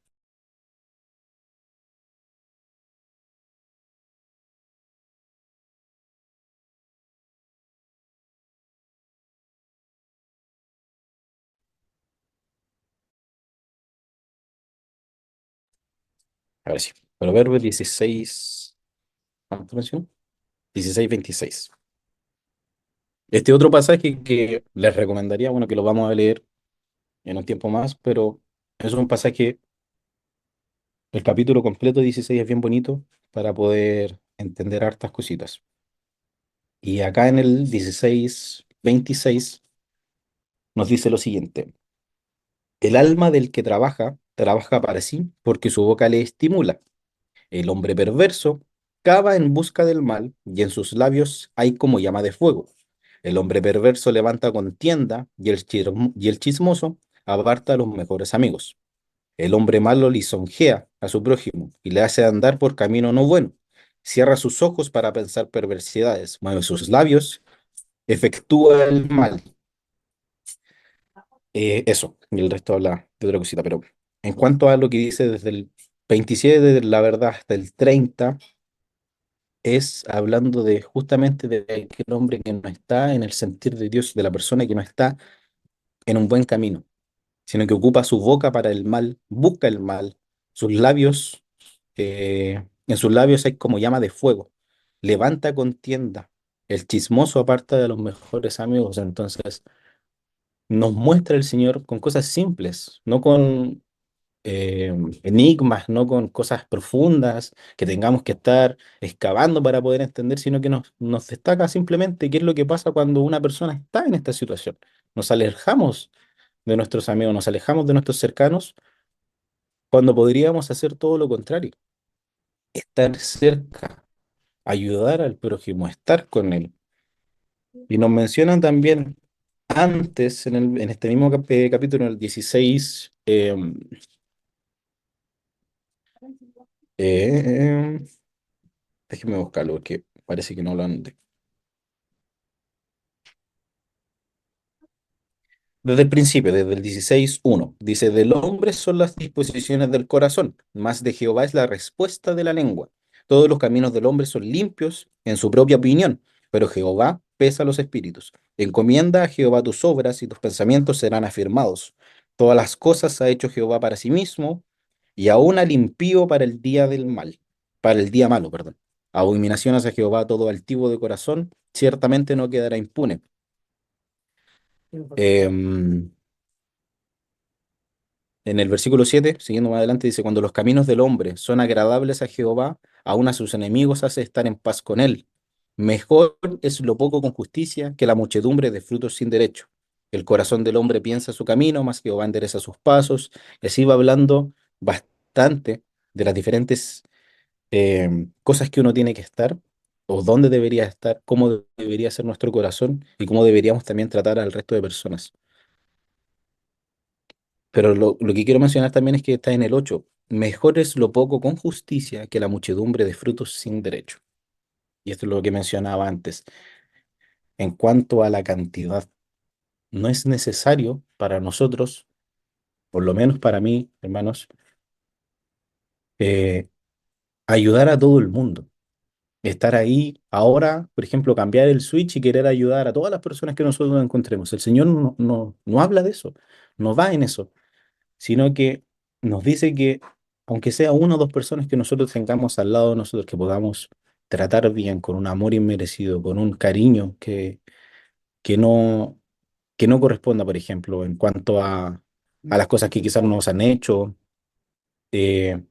A ver si. Proverbios 16. ¿Cuánto mencionó? 16:26. Este otro pasaje que les recomendaría, bueno, que lo vamos a leer en un tiempo más, pero es un pasaje, el capítulo completo 16 es bien bonito para poder entender hartas cositas. Y acá en el 16:26 nos dice lo siguiente: el alma del que trabaja, trabaja para sí porque su boca le estimula. El hombre perverso cava en busca del mal y en sus labios hay como llama de fuego. El hombre perverso levanta contienda y y el chismoso aparta a los mejores amigos. El hombre malo lisonjea a su prójimo y le hace andar por camino no bueno. Cierra sus ojos para pensar perversidades, mueve sus labios, efectúa el mal. Eso, y el resto habla de otra cosita, pero en cuanto a lo que dice desde el 27 de la verdad hasta el 30, es hablando de justamente de aquel hombre que no está en el sentir de Dios, de la persona que no está en un buen camino, sino que ocupa su boca para el mal, busca el mal, sus labios, en sus labios hay como llama de fuego, levanta contienda, el chismoso aparta de los mejores amigos, entonces nos muestra el Señor con cosas simples, no con eh, enigmas, no con cosas profundas que tengamos que estar excavando para poder entender, sino que nos destaca simplemente qué es lo que pasa cuando una persona está en esta situación. Nos alejamos de nuestros amigos, nos alejamos de nuestros cercanos, cuando podríamos hacer todo lo contrario, estar cerca, ayudar al prójimo, estar con él. Y nos mencionan también antes, en este mismo capítulo, en el 16, eh, déjenme buscarlo porque parece que no lo anoté. Desde el principio, desde el 16:1, dice, del hombre son las disposiciones del corazón, mas de Jehová es la respuesta de la lengua. Todos los caminos del hombre son limpios en su propia opinión, pero Jehová pesa los espíritus. Encomienda a Jehová tus obras y tus pensamientos serán afirmados. Todas las cosas ha hecho Jehová para sí mismo, y aún al impío para el día del mal, para el día malo, perdón. Abominaciones a Jehová todo altivo de corazón, ciertamente no quedará impune. Em, En el versículo 7, siguiendo más adelante, dice, cuando los caminos del hombre son agradables a Jehová, aun a sus enemigos hace estar en paz con él. Mejor es lo poco con justicia que la muchedumbre de frutos sin derecho. El corazón del hombre piensa su camino, mas Jehová endereza sus pasos. Y así va hablando bastante de las diferentes cosas que uno tiene que estar, o dónde debería estar, cómo debería ser nuestro corazón y cómo deberíamos también tratar al resto de personas. Pero lo que quiero mencionar también es que está en el 8. Mejor es lo poco con justicia que la muchedumbre de frutos sin derecho. Y esto es lo que mencionaba antes. En cuanto a la cantidad, no es necesario para nosotros, por lo menos para mí, hermanos, eh, ayudar a todo el mundo. Estar ahí ahora, por ejemplo, cambiar el switch y querer ayudar a todas las personas que nosotros encontremos. El Señor no habla de eso, no va en eso, sino que nos dice que aunque sea una o dos personas que nosotros tengamos al lado de nosotros, que podamos tratar bien, con un amor inmerecido, con un cariño que no, que no corresponda, por ejemplo, en cuanto a las cosas que quizás nos han hecho, eh,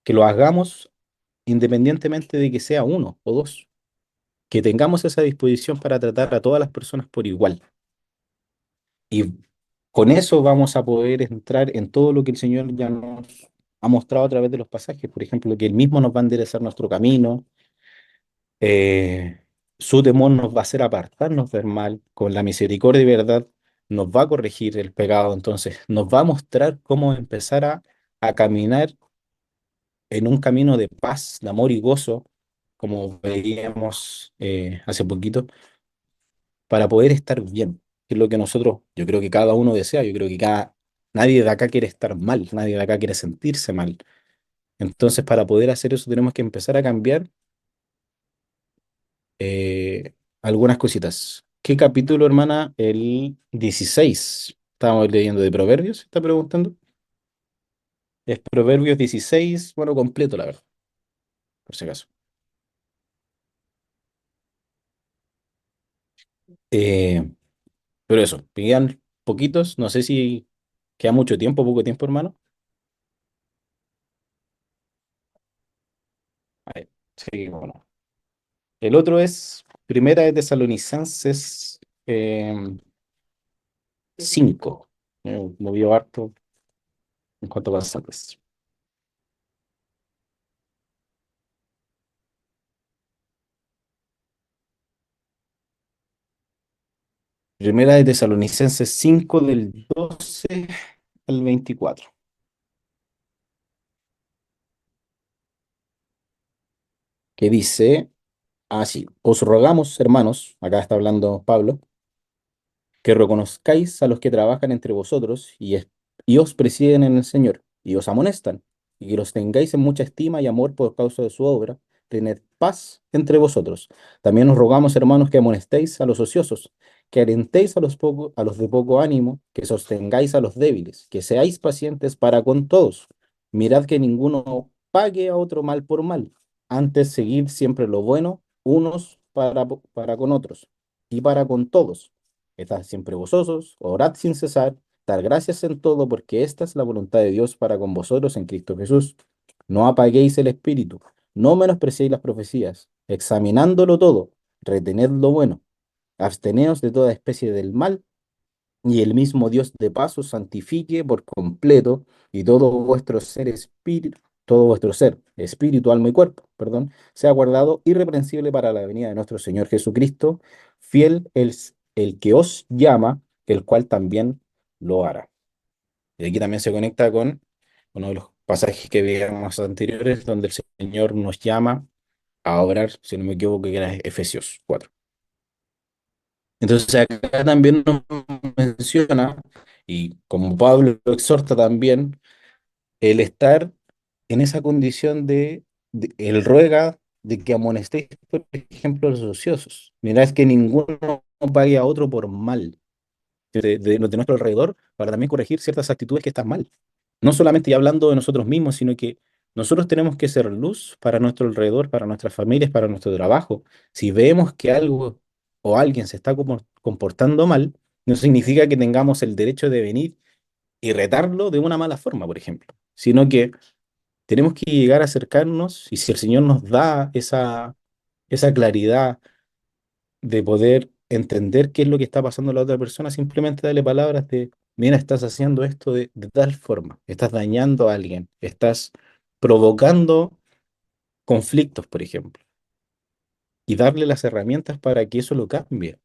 que lo hagamos independientemente de que sea uno o dos, que tengamos esa disposición para tratar a todas las personas por igual. Y con eso vamos a poder entrar en todo lo que el Señor ya nos ha mostrado a través de los pasajes. Por ejemplo, que Él mismo nos va a enderezar nuestro camino, su temor nos va a hacer apartarnos del mal, con la misericordia y verdad nos va a corregir el pecado. Entonces, nos va a mostrar cómo empezar a caminar en un camino de paz, de amor y gozo, como veíamos hace poquito para poder estar bien, que es lo que nosotros, yo creo que cada uno desea, yo creo que nadie de acá quiere estar mal, nadie de acá quiere sentirse mal. Entonces, para poder hacer eso tenemos que empezar a cambiar algunas cositas. ¿Qué capítulo, hermana? El 16. Estábamos leyendo de Proverbios, ¿se está preguntando? Es Proverbios 16, bueno, completo, la verdad, por si acaso. Eh, pero eso, quedan poquitos, no sé si queda mucho tiempo, poco tiempo, hermano. Ahí, sí, bueno. El otro es Primera de Tesalonicenses 5. Movió harto en cuanto a pasajes. Primera de Tesalonicenses 5 del 12 al 24, que dice así, os rogamos, hermanos, acá está hablando Pablo, que reconozcáis a los que trabajan entre vosotros y os presiden en el Señor, y os amonestan, y que los tengáis en mucha estima y amor por causa de su obra. Tened paz entre vosotros. También os rogamos, hermanos, que amonestéis a los ociosos, que alentéis a los de poco ánimo, que sostengáis a los débiles, que seáis pacientes para con todos. Mirad que ninguno pague a otro mal por mal. Antes seguid siempre lo bueno, unos para con otros y para con todos. Estad siempre gozosos, orad sin cesar, dar gracias en todo, porque esta es la voluntad de Dios para con vosotros en Cristo Jesús. No apaguéis el espíritu, no menospreciéis las profecías, examinándolo todo, retened lo bueno, absteneos de toda especie del mal, y el mismo Dios de paz os santifique por completo, y todo vuestro ser, espíritu, alma y cuerpo, perdón, sea guardado irreprensible para la venida de nuestro Señor Jesucristo. Fiel es el que os llama, el cual también lo hará. Y aquí también se conecta con uno de los pasajes que veíamos anteriores, donde el Señor nos llama a obrar, si no me equivoco, que era Efesios 4. Entonces acá también nos menciona, y como Pablo lo exhorta también, el estar en esa condición él ruega de que amonestéis, por ejemplo, a los ociosos. Mirad que ninguno pague a otro por mal de nuestro alrededor, para también corregir ciertas actitudes que están mal. No solamente ya hablando de nosotros mismos, sino que nosotros tenemos que ser luz para nuestro alrededor, para nuestras familias, para nuestro trabajo. Si vemos que algo o alguien se está comportando mal, no significa que tengamos el derecho de venir y retarlo de una mala forma, por ejemplo, sino que tenemos que llegar a acercarnos, y si el Señor nos da esa claridad de poder entender qué es lo que está pasando a la otra persona, simplemente darle palabras de, mira, estás haciendo esto de tal forma, estás dañando a alguien, estás provocando conflictos, por ejemplo, y darle las herramientas para que eso lo cambie,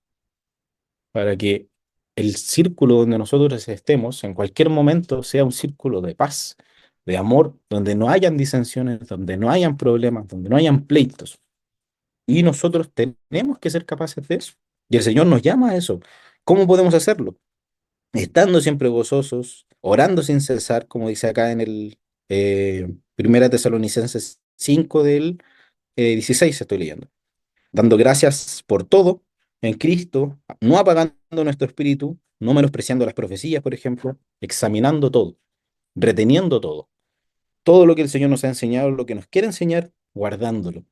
para que el círculo donde nosotros estemos en cualquier momento sea un círculo de paz, de amor, donde no hayan disensiones, donde no hayan problemas, donde no hayan pleitos. Y nosotros tenemos que ser capaces de eso. Y el Señor nos llama a eso. ¿Cómo podemos hacerlo? Estando siempre gozosos, orando sin cesar, como dice acá en el Primera Tesalonicenses 5 del 16, estoy leyendo. Dando gracias por todo en Cristo, no apagando nuestro espíritu, no menospreciando las profecías, por ejemplo, examinando todo, reteniendo todo. Todo lo que el Señor nos ha enseñado, lo que nos quiere enseñar, guardándolo.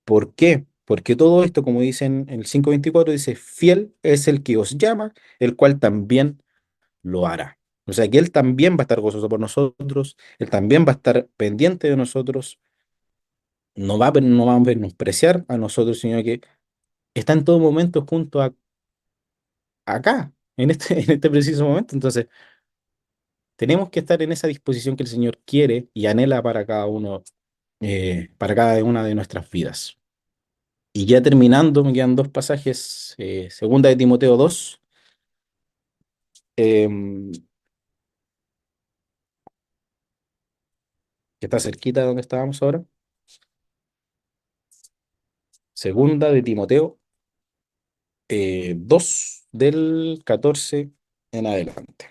¿Por qué? Porque todo esto, como dicen en el 5:24, dice, fiel es el que os llama, el cual también lo hará. O sea que Él también va a estar gozoso por nosotros, Él también va a estar pendiente de nosotros, no va a menospreciar a nosotros, sino que está en todo momento junto a acá, en este preciso momento. Entonces, tenemos que estar en esa disposición que el Señor quiere y anhela para cada uno, para cada una de nuestras vidas. Y ya terminando, me quedan dos pasajes, segunda de Timoteo 2, em, que está cerquita de donde estábamos ahora. Segunda de Timoteo 2 del 14 en adelante.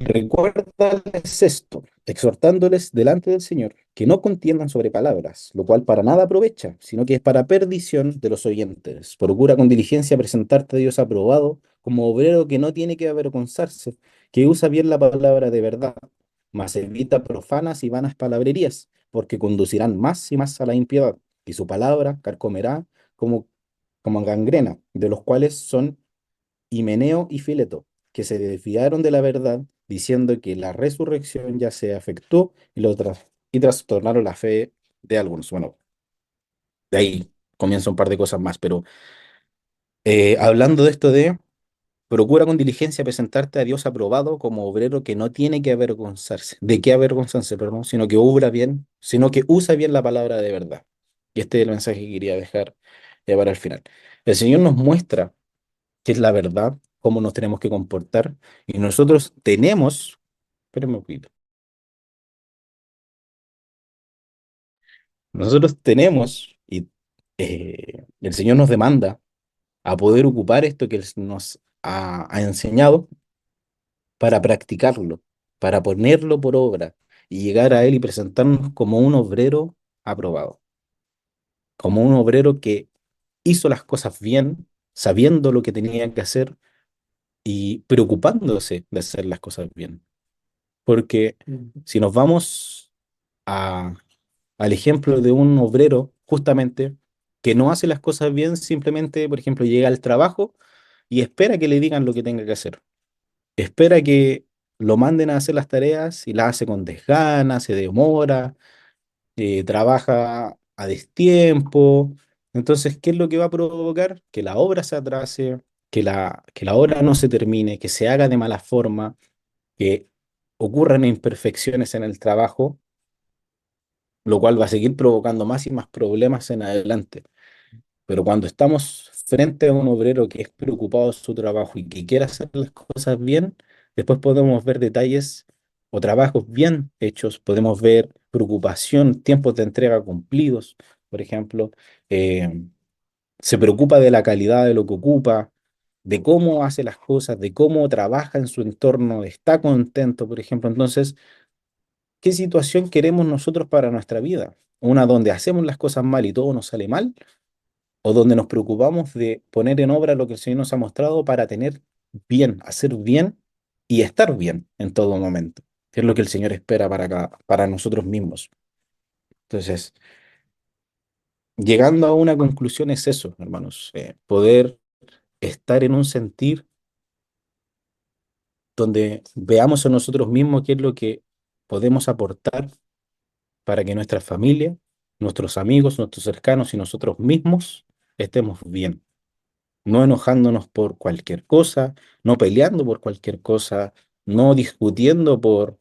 Recuérdales esto, exhortándoles delante del Señor, que no contiendan sobre palabras, lo cual para nada aprovecha, sino que es para perdición de los oyentes. Procura con diligencia presentarte a Dios aprobado, como obrero que no tiene que avergonzarse, que usa bien la palabra de verdad, mas evita profanas y vanas palabrerías, porque conducirán más y más a la impiedad, y su palabra carcomerá como gangrena, de los cuales son Himeneo y Fileto, que se desviaron de la verdad, diciendo que la resurrección ya se efectuó y trastornaron la fe de algunos. Bueno, de ahí comienza un par de cosas más, pero hablando de esto de, procura con diligencia presentarte a Dios aprobado como obrero que no tiene que avergonzarse, de qué avergonzarse, perdón, sino que obra bien, sino que usa bien la palabra de verdad. Y este es el mensaje que quería dejar para el final. El Señor nos muestra qué es la verdad, cómo nos tenemos que comportar, y nosotros tenemos, espérenme un poquito, nosotros tenemos, y el Señor nos demanda a poder ocupar esto que Él nos ha enseñado para practicarlo, para ponerlo por obra y llegar a Él y presentarnos como un obrero aprobado, como un obrero que hizo las cosas bien, sabiendo lo que tenía que hacer y preocupándose de hacer las cosas bien. Porque si nos vamos a- al ejemplo de un obrero, justamente, que no hace las cosas bien, simplemente, por ejemplo, llega al trabajo y espera que le digan lo que tenga que hacer. Espera que lo manden a hacer las tareas y las hace con desgana, se demora, trabaja a destiempo. Entonces, ¿qué es lo que va a provocar? Que la obra se atrase, que la obra no se termine, que se haga de mala forma, que ocurran imperfecciones en el trabajo, lo cual va a seguir provocando más y más problemas en adelante. Pero cuando estamos frente a un obrero que es preocupado de su trabajo y que quiere hacer las cosas bien, después podemos ver detalles o trabajos bien hechos, podemos ver preocupación, tiempos de entrega cumplidos, por ejemplo, eh, se preocupa de la calidad de lo que ocupa, de cómo hace las cosas, de cómo trabaja en su entorno, está contento, por ejemplo. Entonces, ¿qué situación queremos nosotros para nuestra vida? ¿Una donde hacemos las cosas mal y todo nos sale mal? ¿O donde nos preocupamos de poner en obra lo que el Señor nos ha mostrado para tener bien, hacer bien y estar bien en todo momento? Que es lo que el Señor espera para nosotros mismos. Entonces, llegando a una conclusión es eso, hermanos, poder estar en un sentir donde veamos en nosotros mismos qué es lo que podemos aportar para que nuestra familia, nuestros amigos, nuestros cercanos y nosotros mismos estemos bien, no enojándonos por cualquier cosa, no peleando por cualquier cosa, no discutiendo por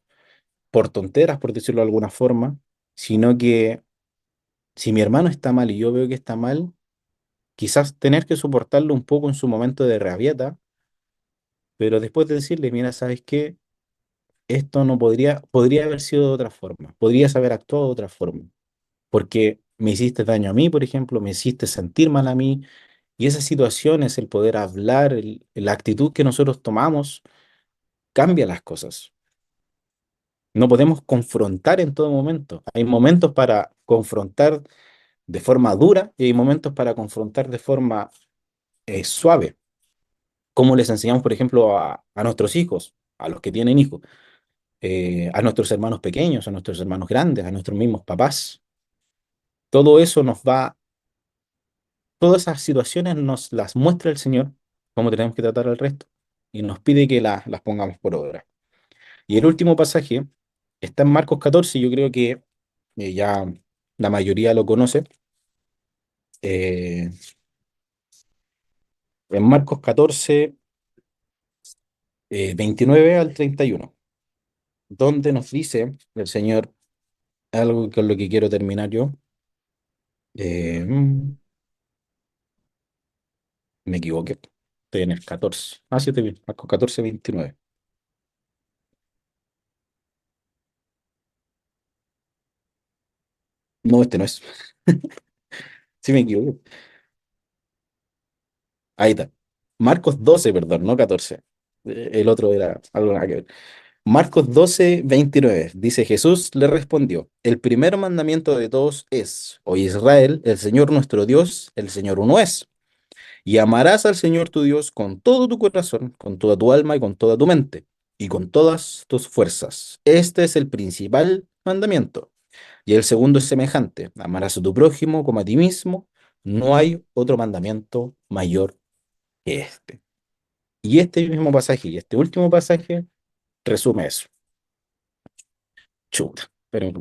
tonteras, por decirlo de alguna forma, sino que si mi hermano está mal y yo veo que está mal, quizás tener que soportarlo un poco en su momento de rabieta, pero después de decirle, mira, ¿sabes qué? Esto no podría haber sido de otra forma, podrías haber actuado de otra forma, porque me hiciste daño a mí, por ejemplo, me hiciste sentir mal a mí, y esas situaciones, el poder hablar, la actitud que nosotros tomamos, cambia las cosas. No podemos confrontar en todo momento. Hay momentos para confrontar de forma dura y hay momentos para confrontar de forma suave, como les enseñamos, por ejemplo, a nuestros hijos, a los que tienen hijos, a nuestros hermanos pequeños, a nuestros hermanos grandes, a nuestros mismos papás. Todo eso todas esas situaciones nos las muestra el Señor, cómo tenemos que tratar al resto, y nos pide que las pongamos por obra. Y el último pasaje está en Marcos 14, yo creo que ya la mayoría lo conoce, eh, en Marcos 14, 29 al 31, donde nos dice el Señor algo con lo que quiero terminar yo. Me equivoqué, estoy en el 14. Ah, sí, estoy bien, Marcos 14, 29. No, este no es. Sí, me equivoqué. Ahí está. Marcos 12, perdón, no 14. El otro era algo nada que ver. Marcos 12, 29. Dice Jesús le respondió, el primer mandamiento de todos es, oye Israel, el Señor nuestro Dios, el Señor uno es. Y amarás al Señor tu Dios con todo tu corazón, con toda tu alma y con toda tu mente, y con todas tus fuerzas. Este es el principal mandamiento. Y el segundo es semejante, amarás a tu prójimo como a ti mismo. No hay otro mandamiento mayor que este. Y este mismo pasaje y este último pasaje resume eso. Chuta, pero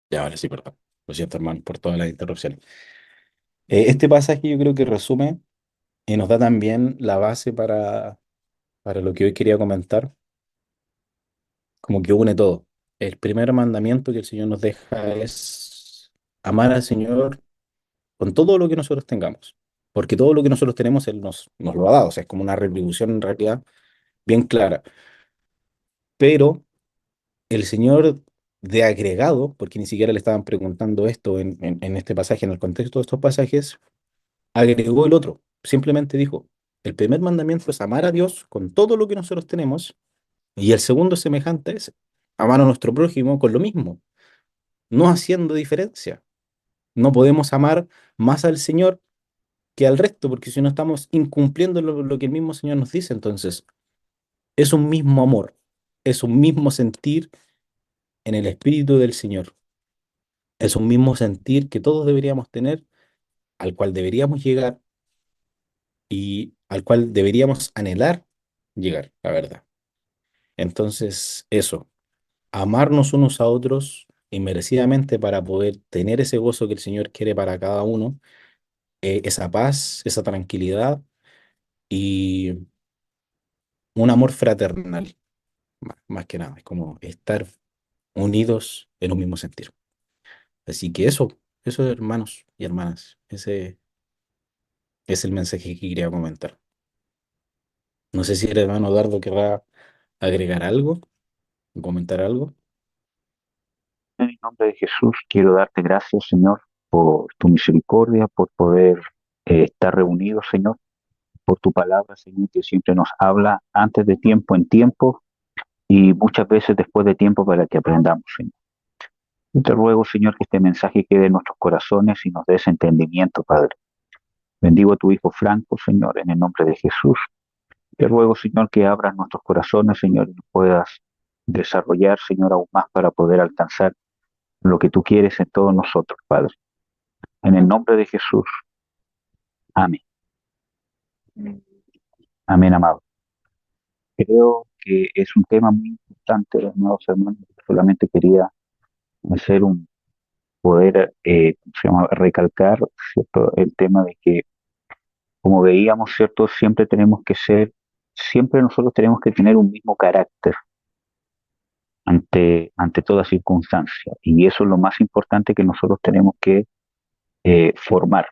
Ya, ahora sí, perdón. Lo siento, hermano, por todas las interrupciones. Este pasaje yo creo que resume y nos da también la base para lo que hoy quería comentar, como que une todo. El primer mandamiento que el Señor nos deja es amar al Señor con todo lo que nosotros tengamos, porque todo lo que nosotros tenemos Él nos lo ha dado, o sea, es como una retribución en realidad bien clara. Pero el Señor de agregado, porque ni siquiera le estaban preguntando esto en este pasaje, en el contexto de estos pasajes, agregó el otro. Simplemente dijo, el primer mandamiento es amar a Dios con todo lo que nosotros tenemos, y el segundo es semejante a ese, amar a nuestro prójimo con lo mismo, no haciendo diferencia. No podemos amar más al Señor que al resto, porque si no estamos incumpliendo lo que el mismo Señor nos dice. Entonces, es un mismo amor, es un mismo sentir en el Espíritu del Señor, es un mismo sentir que todos deberíamos tener, al cual deberíamos llegar y al cual deberíamos anhelar llegar, la verdad. Entonces, eso, amarnos unos a otros inmerecidamente para poder tener ese gozo que el Señor quiere para cada uno, esa paz, esa tranquilidad y un amor fraternal, más que nada, es como estar unidos en un mismo sentir. Así que eso, hermanos y hermanas, ese es el mensaje que quería comentar. No sé si el hermano Dardo querrá agregar algo, comentar algo. En el nombre de Jesús quiero darte gracias, Señor, por tu misericordia, por poder estar reunidos, Señor, por tu palabra, Señor, que siempre nos habla antes de tiempo, en tiempo y muchas veces después de tiempo para que aprendamos, Señor. Y te ruego, Señor, que este mensaje quede en nuestros corazones y nos des entendimiento, Padre. Bendigo a tu Hijo Franco, Señor, en el nombre de Jesús. Te ruego, Señor, que abras nuestros corazones, Señor, y nos puedas desarrollar, Señor, aún más para poder alcanzar lo que tú quieres en todos nosotros, Padre. En el nombre de Jesús. Amén. Amén, amado. Creo que es un tema muy importante, amados hermanos. Solamente quería hacer un poder, ¿cómo se llama? Recalcar, ¿cierto? El tema de que, como veíamos, ¿cierto? Siempre nosotros tenemos que tener un mismo carácter ante toda circunstancia. Y eso es lo más importante que nosotros tenemos que formar.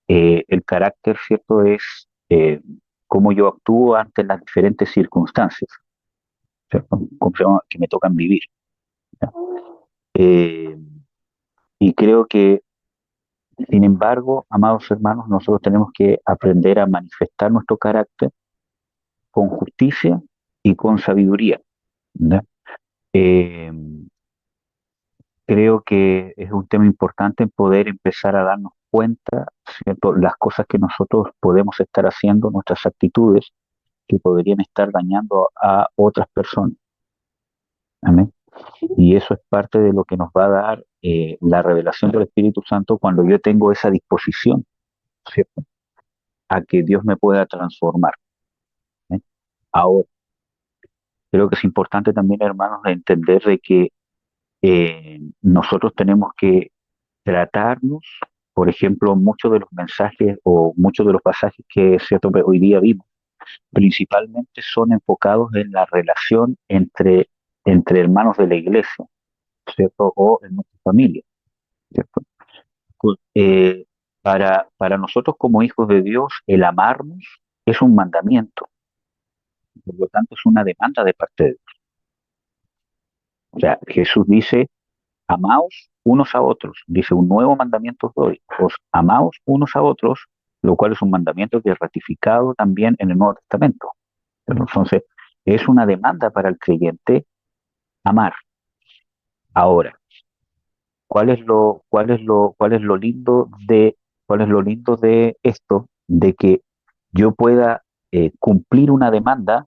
El carácter, ¿cierto? Es cómo yo actúo ante las diferentes circunstancias, ¿cierto? Cómo se llama, que me tocan vivir. ¿Ya? Eh, y creo que, sin embargo, amados hermanos, nosotros tenemos que aprender a manifestar nuestro carácter con justicia y con sabiduría. ¿Ya? Eh, Creo que es un tema importante en poder empezar a darnos cuenta, ¿cierto? Las cosas que nosotros podemos estar haciendo, nuestras actitudes que podrían estar dañando a otras personas. Amén. Y eso es parte de lo que nos va a dar la revelación del Espíritu Santo cuando yo tengo esa disposición, ¿cierto? A que Dios me pueda transformar. ¿Eh? Ahora, creo que es importante también, hermanos, entender de que nosotros tenemos que tratarnos, por ejemplo, muchos de los mensajes o muchos de los pasajes que cierto hoy día vimos, principalmente son enfocados en la relación entre hermanos de la iglesia, ¿cierto? O en nuestra familia, ¿cierto? Pues, para nosotros como hijos de Dios, el amarnos es un mandamiento, por lo tanto es una demanda de parte de Dios. O sea, Jesús dice, amaos unos a otros. Dice, un nuevo mandamiento os doy. Os amaos unos a otros, lo cual es un mandamiento que es ratificado también en el Nuevo Testamento. Entonces, es una demanda para el creyente amar. Ahora, ¿cuál es lo lindo de esto? De que yo pueda cumplir una demanda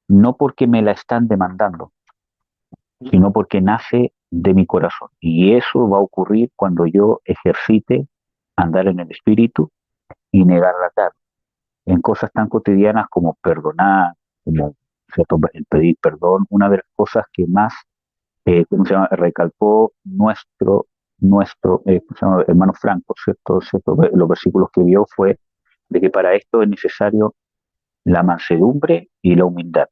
no porque me la están demandando, sino porque nace de mi corazón. Y eso va a ocurrir cuando yo ejercite andar en el espíritu y negar la carne, en cosas tan cotidianas como perdonar, como ¿cierto? El pedir perdón, una de las cosas que más ¿cómo se llama? Recalcó nuestro nuestro ¿cómo se llama? Hermano Franco, ¿cierto? ¿Cierto? Los versículos que vio fue de que para esto es necesario la mansedumbre y la humildad,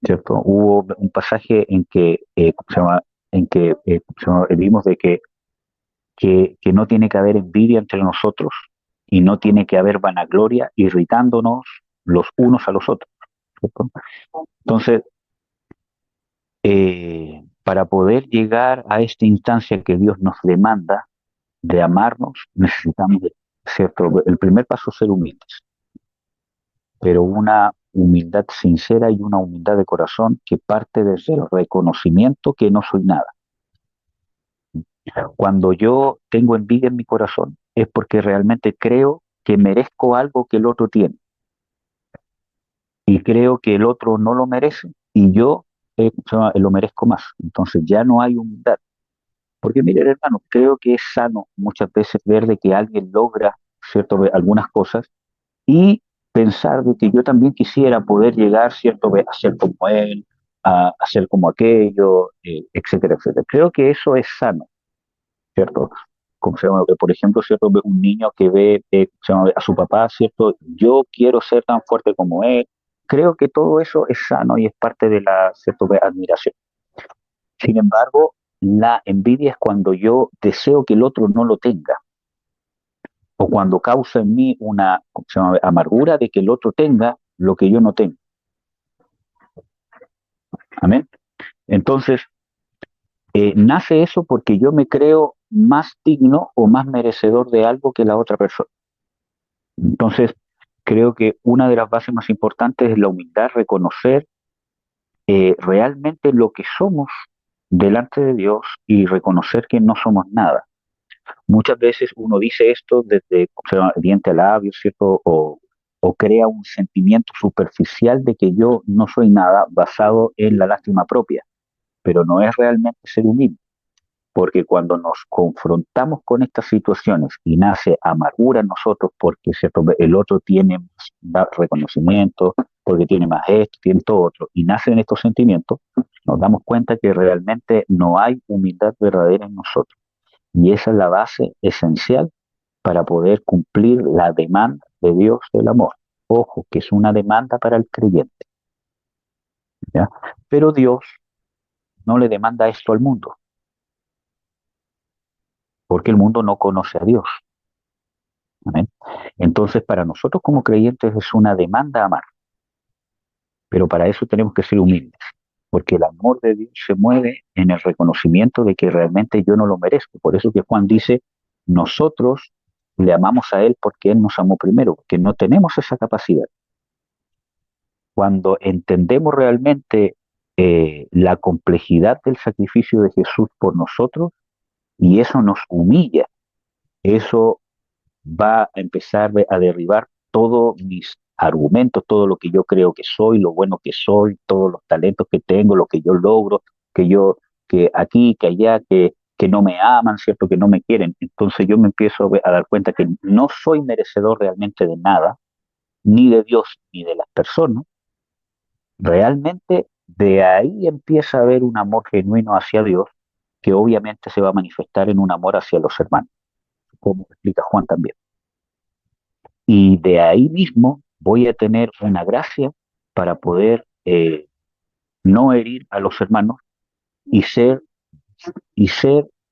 ¿cierto? Hubo un pasaje en que, ¿cómo se llama? En que ¿cómo se llama? Vimos de que no tiene que haber envidia entre nosotros y no tiene que haber vanagloria irritándonos los unos a los otros, ¿cierto? Entonces, para poder llegar a esta instancia que Dios nos demanda de amarnos, necesitamos, ¿cierto? El primer paso es ser humildes, pero una humildad sincera y una humildad de corazón que parte desde el reconocimiento que no soy nada. Cuando yo tengo envidia en mi corazón es porque realmente creo que merezco algo que el otro tiene y creo que el otro no lo merece y yo lo merezco más. Entonces ya no hay humildad. Porque mire, hermano, creo que es sano muchas veces ver de que alguien logra, ¿cierto?, algunas cosas y pensar de que yo también quisiera poder llegar, ¿cierto?, a ser como él, a ser como aquello, etcétera, etcétera. Creo que eso es sano, ¿cierto? Como se llama, por ejemplo, ¿cierto? Ve un niño que ve se llama, a su papá, ¿cierto? Yo quiero ser tan fuerte como él. Creo que todo eso es sano y es parte de la, ¿cierto?, admiración. Sin embargo, la envidia es cuando yo deseo que el otro no lo tenga o cuando causa en mí una, ¿cómo se llama?, amargura de que el otro tenga lo que yo no tengo. Amén. Entonces, nace eso porque yo me creo más digno o más merecedor de algo que la otra persona. Entonces, creo que una de las bases más importantes es la humildad, reconocer realmente lo que somos delante de Dios y reconocer que no somos nada. Muchas veces uno dice esto desde o sea, diente a labio, ¿cierto? O crea un sentimiento superficial de que yo no soy nada basado en la lástima propia, pero no es realmente ser humilde. Porque cuando nos confrontamos con estas situaciones y nace amargura en nosotros porque ¿cierto?, el otro tiene más reconocimiento, porque tiene más esto, tiene todo otro, y nacen estos sentimientos, nos damos cuenta que realmente no hay humildad verdadera en nosotros. Y esa es la base esencial para poder cumplir la demanda de Dios del amor. Ojo, que es una demanda para el creyente, ¿ya? Pero Dios no le demanda esto al mundo, porque el mundo no conoce a Dios. ¿Amén? Entonces, para nosotros como creyentes es una demanda amar, pero para eso tenemos que ser humildes, porque el amor de Dios se mueve en el reconocimiento de que realmente yo no lo merezco. Por eso que Juan dice, nosotros le amamos a Él porque Él nos amó primero, porque no tenemos esa capacidad. Cuando entendemos realmente la complejidad del sacrificio de Jesús por nosotros, y eso nos humilla, eso va a empezar a derribar todos mis argumentos, todo lo que yo creo que soy, lo bueno que soy, todos los talentos que tengo, lo que yo logro, que aquí, que allá, que no me aman, ¿cierto? Que no me quieren. Entonces yo me empiezo a dar cuenta que no soy merecedor realmente de nada, ni de Dios, ni de las personas. Realmente de ahí empieza a haber un amor genuino hacia Dios, que obviamente se va a manifestar en un amor hacia los hermanos, como explica Juan también. Y de ahí mismo voy a tener una gracia para poder no herir a los hermanos y ser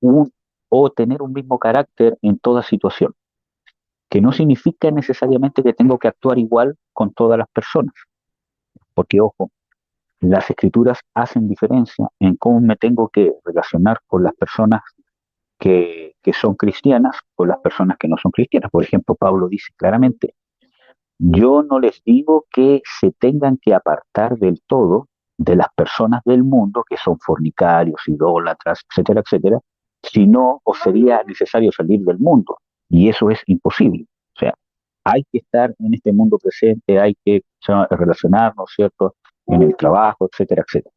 un o tener un mismo carácter en toda situación, que no significa necesariamente que tengo que actuar igual con todas las personas, porque ojo, las escrituras hacen diferencia en cómo me tengo que relacionar con las personas que son cristianas con las personas que no son cristianas. Por ejemplo, Pablo dice claramente, yo no les digo que se tengan que apartar del todo de las personas del mundo que son fornicarios, idólatras, etcétera, etcétera, sino o sería necesario salir del mundo. Y eso es imposible. O sea, hay que estar en este mundo presente, hay que relacionarnos, ¿cierto?, en el trabajo, etcétera, etcétera.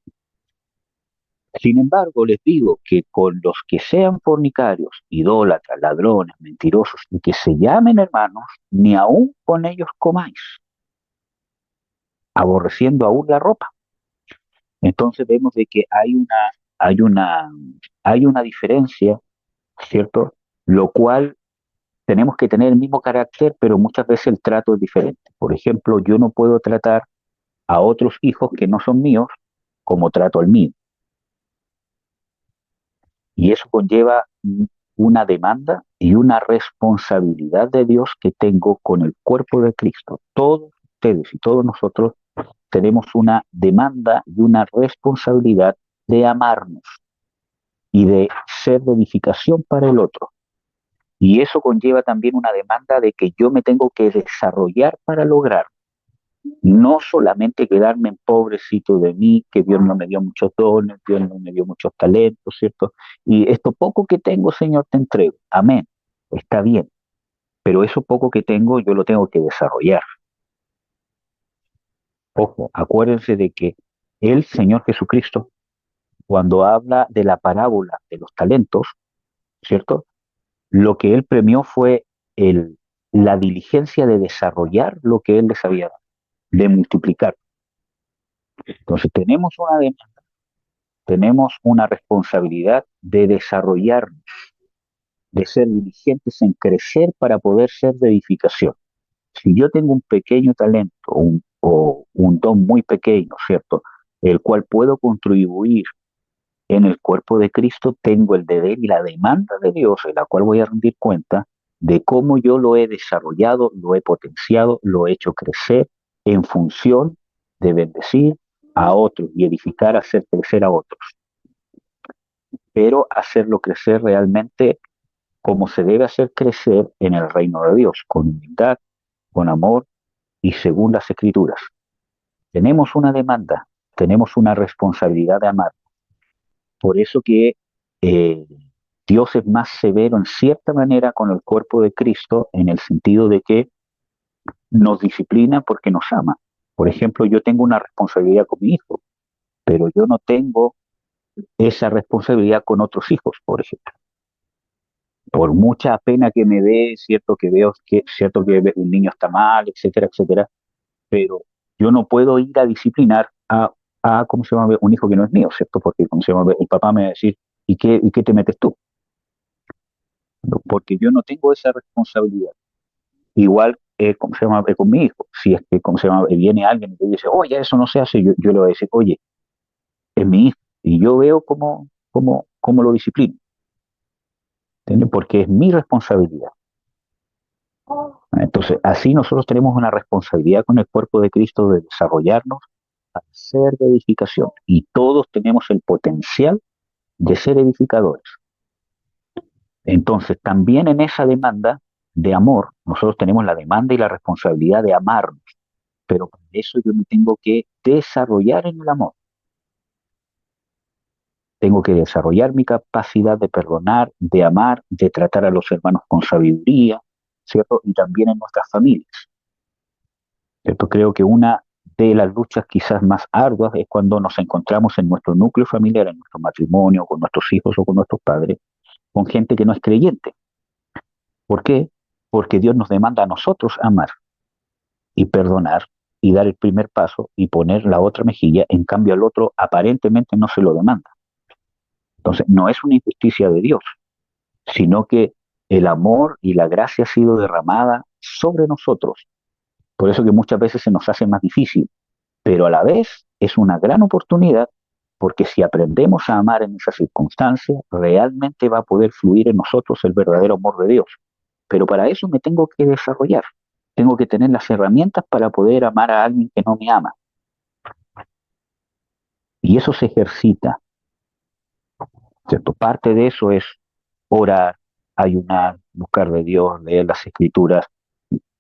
Sin embargo, les digo que con los que sean fornicarios, idólatras, ladrones, mentirosos y que se llamen hermanos, ni aun con ellos comáis, aborreciendo aún la ropa. Entonces vemos de que hay una diferencia ¿cierto? Lo cual tenemos que tener el mismo carácter, pero muchas veces el trato es diferente. Por ejemplo, yo no puedo tratar a otros hijos que no son míos como trato al mío. Y eso conlleva una demanda y una responsabilidad de Dios que tengo con el cuerpo de Cristo. Todos ustedes y todos nosotros tenemos una demanda y una responsabilidad de amarnos y de ser de edificación para el otro. Y eso conlleva también una demanda de que yo me tengo que desarrollar para lograr. No solamente quedarme en pobrecito de mí, que Dios no me dio muchos dones, Dios no me dio muchos talentos, ¿cierto? Y esto poco que tengo, Señor, te entrego. Amén. Está bien. Pero eso poco que tengo, yo lo tengo que desarrollar. Ojo, acuérdense de que el Señor Jesucristo, cuando habla de la parábola de los talentos, ¿cierto? Lo que él premió fue el, la diligencia de desarrollar lo que él les había dado, de multiplicar. Entonces tenemos una responsabilidad de desarrollarnos, de ser diligentes en crecer para poder ser de edificación. Si yo tengo un pequeño talento o un don muy pequeño, ¿cierto? El cual puedo contribuir en el cuerpo de Cristo, tengo el deber y la demanda de Dios, en la cual voy a rendir cuenta de cómo yo lo he desarrollado, lo he potenciado, lo he hecho crecer en función de bendecir a otros y edificar, hacer crecer a otros, pero hacerlo crecer realmente como se debe hacer crecer en el reino de Dios, con humildad, con amor y según las escrituras. Tenemos una demanda, tenemos una responsabilidad de amar. Por eso que eh, Dios es más severo en cierta manera con el cuerpo de Cristo en el sentido de que nos disciplina porque nos ama. Por ejemplo, yo tengo una responsabilidad con mi hijo, pero yo no tengo esa responsabilidad con otros hijos, por ejemplo. Por mucha pena que me dé, cierto que un niño está mal, etcétera, etcétera, pero yo no puedo ir a disciplinar ¿cómo se llama? Un hijo que no es mío, ¿cierto? Porque, ¿cómo se llama? El papá me va a decir, ¿y qué te metes tú? ¿No? Porque yo no tengo esa responsabilidad. Igual, ¿cómo se llama? Con mi hijo. Si es que, ¿cómo se llama? Viene alguien y dice, oye, eso no se hace, yo le voy a decir, oye, es mi hijo. Y yo veo cómo lo disciplino. ¿Entiendes? Porque es mi responsabilidad. Entonces, así nosotros tenemos una responsabilidad con el cuerpo de Cristo de desarrollarnos a ser de edificación. Y todos tenemos el potencial de ser edificadores. Entonces, también en esa demanda de amor, nosotros tenemos la demanda y la responsabilidad de amarnos, pero para eso yo me tengo que desarrollar en el amor. Tengo que desarrollar mi capacidad de perdonar, de amar, de tratar a los hermanos con sabiduría, ¿cierto? Y también en nuestras familias, ¿cierto? Creo que una de las luchas quizás más arduas es cuando nos encontramos en nuestro núcleo familiar, en nuestro matrimonio, con nuestros hijos o con nuestros padres, con gente que no es creyente. ¿Por qué? Porque Dios nos demanda a nosotros amar y perdonar y dar el primer paso y poner la otra mejilla, en cambio al otro aparentemente no se lo demanda. Entonces, no es una injusticia de Dios, sino que el amor y la gracia ha sido derramada sobre nosotros. Por eso que muchas veces se nos hace más difícil, pero a la vez es una gran oportunidad porque si aprendemos a amar en esas circunstancias, realmente va a poder fluir en nosotros el verdadero amor de Dios. Pero para eso me tengo que desarrollar, tengo que tener las herramientas para poder amar a alguien que no me ama. Y eso se ejercita, ¿cierto? Parte de eso es orar, ayunar, buscar de Dios, leer las escrituras,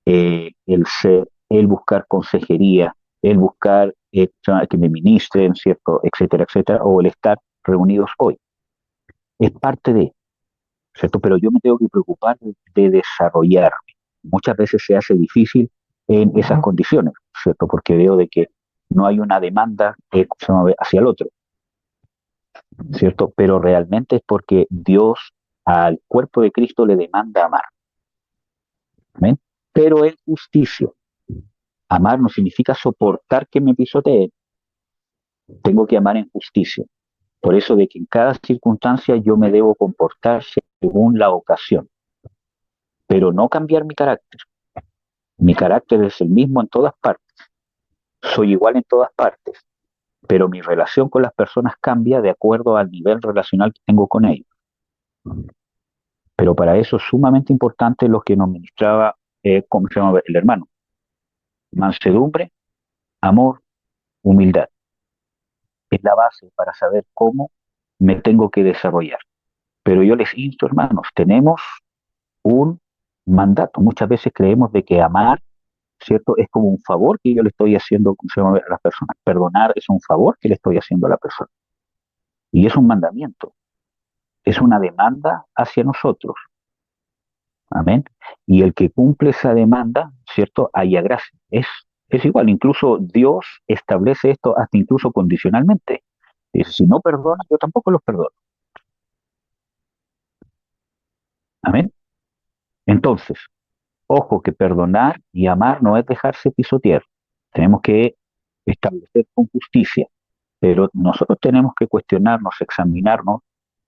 el buscar consejería, el buscar que me ministren, ¿cierto? Etcétera, etcétera, o el estar reunidos hoy. Es parte de, ¿cierto? Pero yo me tengo que preocupar de desarrollarme. Muchas veces se hace difícil en esas condiciones, ¿cierto? Porque veo de que no hay una demanda hacia el otro, ¿cierto? Pero realmente es porque Dios al cuerpo de Cristo le demanda amar. ¿Amén? Pero en justicia. Amar no significa soportar que me pisoteen. Tengo que amar en justicia. Por eso de que en cada circunstancia yo me debo comportar según la ocasión, pero no cambiar mi carácter. Mi carácter es el mismo en todas partes, soy igual en todas partes, pero mi relación con las personas cambia de acuerdo al nivel relacional que tengo con ellos. Pero para eso es sumamente importante lo que nos ministraba, ¿cómo se llama el hermano? Mansedumbre, amor, humildad. Es la base para saber cómo me tengo que desarrollar. Pero yo les insto, hermanos, tenemos un mandato. Muchas veces creemos de que amar, ¿cierto? Es como un favor que yo le estoy haciendo, ¿cómo se llama?, a las personas. Perdonar es un favor que le estoy haciendo a la persona. Y es un mandamiento, es una demanda hacia nosotros. Amén. Y el que cumple esa demanda, ¿cierto? Haya gracia. Es igual, incluso Dios establece esto hasta incluso condicionalmente. Dice, si no perdona, yo tampoco los perdono. Amén. Entonces, ojo que perdonar y amar no es dejarse pisotear. Tenemos que establecer con justicia, pero nosotros tenemos que cuestionarnos, examinarnos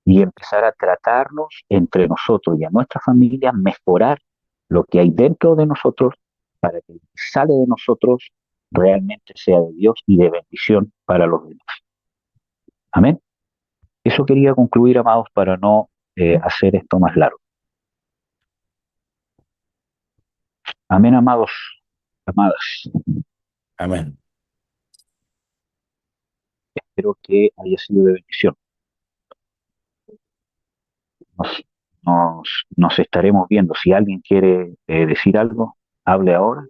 y empezar a tratarnos entre nosotros y a nuestra familia, mejorar lo que hay dentro de nosotros para que lo que sale de nosotros realmente sea de Dios y de bendición para los demás. Amén. Eso quería concluir, amados, para no hacer esto más largo. Amén, amados, amadas. Amén. Espero que haya sido de bendición. Nos estaremos viendo. Si alguien quiere decir algo, hable ahora.